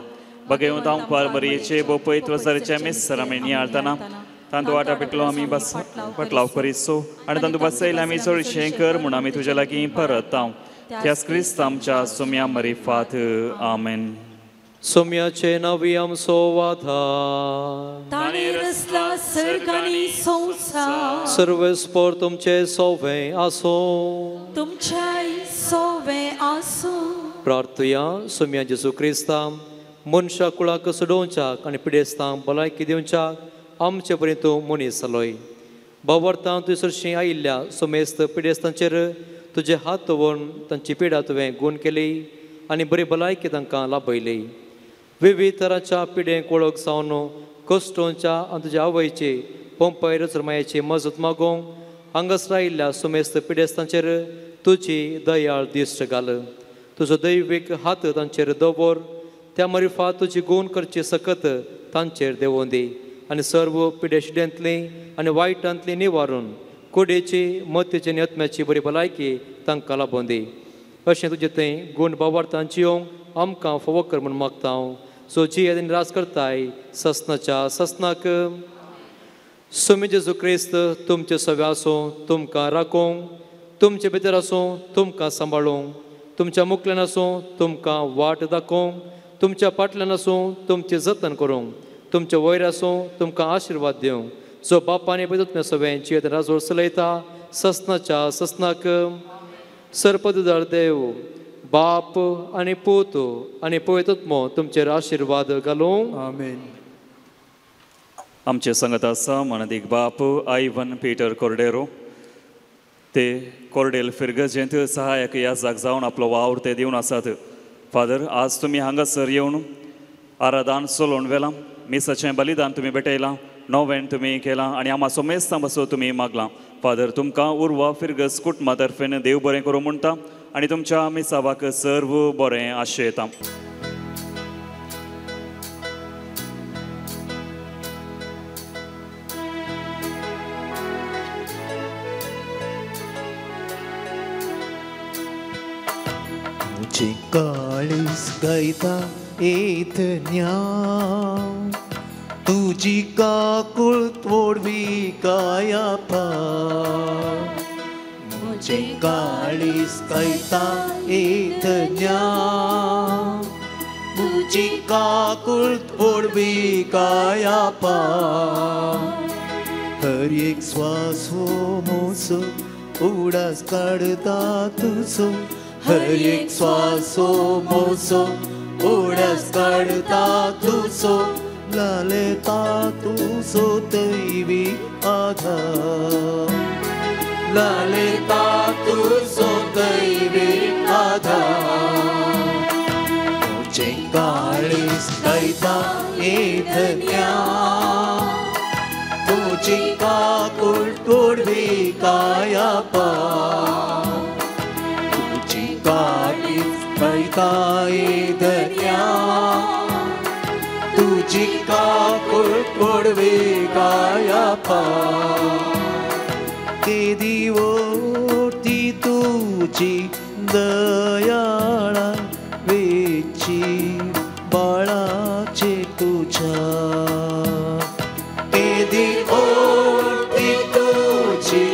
Speaker 3: भगवंत अंकवार मरयेचे भोव पवित्र सरीचे मिस्तर आमी नियाळतना तांदूळ वाटा पिटलो आमी बस पटलाव करीसो आनी तांदूळ बसयले आमी चडशें कर म्हूण आमी तुजे लागीं परतांव. त्याच क्रिस्त आमच्या सोम्या मरिफात. आमेन.
Speaker 2: सोम्याचे नवी आमचो वाधा
Speaker 5: ताणें रचला सर्ग आनी संवसार.
Speaker 2: सर्वस्पोर तुमचे सोवें आसो.
Speaker 5: तुमचेय सोवें आसूं.
Speaker 2: प्रार्थुया. सोम्या जेजू क्रिस्ता मनशा कुळाक सोडोवच्याक आनी पिडेस्तांक भलायकी दिवच्याक आमचे पर्यंत तूं मनीस जालोय. बावर्तां तुजे सरशी आयिल्ल्या सोमेस्त पिडेस्तांचेर तुजे हात दवरून तांची पिडा तुवें गूण केली आनी बरी भलायकी तांकां लाभयली. विविध तरांच्या पिडेक वळख जावन कश्टोवच्या आनी तुज्या आवयची पंपय रचरमायेची मजत मागोवंक हांगासर आयिल्ल्या सोमेस्त पिडेस्तांचेर तुजी दयाळ दिश्ट घाल. तुजो दैवीक हात तांचेर दवर. त्या मरिफात तुजी गूण करची सकत तांचेर देंवोवन दी आनी सर्व पिडेशिड्यांतली आनी वायटांतली निवारून कुडीची मतीची आनी आत्म्याची बरी भलायकी तांकां लाभोवन दी. अशें तुजें थंय गूण बाबार्थांची येवंक आमकां फावो कर म्हूण मागता हांव. सो जी आनी रास करताय ससनाच्या ससनाक. सोमी जेजू क्रिस्त तुमचे सवे आसूं तुमकां राखोवंक. तुमचे भितर आसूं तुमकां सांबाळूंक. तुमच्या मुखल्यान आसूं तुमकां वाट दाखोवंक. तुमच्या फाटल्यान आसूं तुमचें जतन करूंक. तुमचे वयर आसूं तुमकां आशिर्वाद दिवंक. जो बापानी पळय सवें जियेत राजवळ चलयता ससनाच्या ससनाक. सर्पदुदार देव बाप आनी पूत आनी पवित्रात्मो तुमचेर आशिर्वाद घालूं.
Speaker 6: आमेन.
Speaker 3: आमचे सांगत आसा मनदीक बाप आयवन पीटर कोर्डेरो. ते कोर्डेल फिरगजेंत सहायक याजक जावन आपलो वावर ते दिवन आसात. फादर, आज तुमी हांगासर येवन आराधान चलोवन व्हेलां. मिसाचें बलिदान तुमी भेटयलां. नवें तुमी केलां आनी आमा सोमेस्तां बसो तुमी मागलां. फादर, तुमकां उर्वा फिरगस कुटुंबा तर्फेन देव बरें करूं म्हणटा आनी तुमच्या मिसावाक सर्व बरें आशयता.
Speaker 1: तुझे काळीस गायता येत न्याव. तुझी काकुळ तोडवी काया पाव. तुझे काळीस गायता येत न्याव. तुझी काकुळ तोडवी काया पाव. हर एक श्वास हो मोसो उडास काढता तुझो. हर एक श्वासो मोसो उडास काढता तुझो. लालेता तुझो दैवी आधार. लालेता तुझो दैवी आधार. तुझे काळीस गायता येत न्याव. तुझी काकूळ तोडवी कायापा तुझी काळीच कैताये धन्या तुझी काकूळ तोडवी कायापा केदी ओटी तुझी दयाळा वेची बाळाचे तुझ्या केदी ओटी तुझी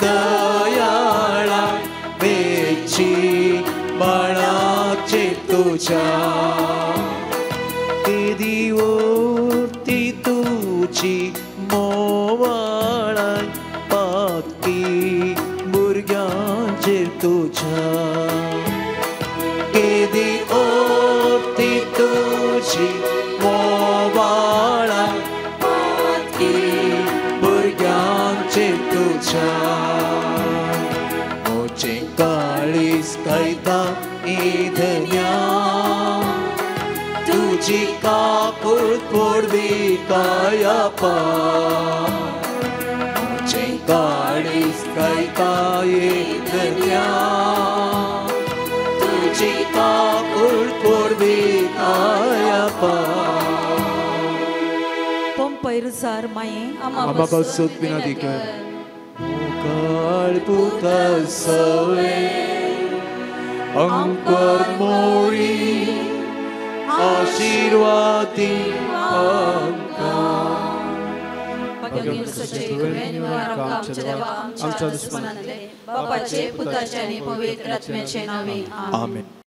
Speaker 1: दयाळा वेची बाळाचे तुझ्या केदी ओटी तुझी मोवाळा पाती भुरग्यांचेर तुझ्या केदी ओटी तुझी मोवाळा पाती भुरग्यांचेर तुझ्या मोचे काळीज कैता धन्या तुझी काकूळ तोडवी कायापा मोचे काळीज कैताये धन्या तुझी काकूळ तोडवी कायापा
Speaker 5: Pompeiros maie,
Speaker 6: Ama basut pinadikan.
Speaker 1: काळ पुता सवे अंकर मोरी आशीर्वादी
Speaker 5: Pagiging sa Chekuven, आमच्या देवा आमच्या दुश्मनांतले बापाचे पुताचे आणि पवित्र आत्म्याचे नावे आमेन.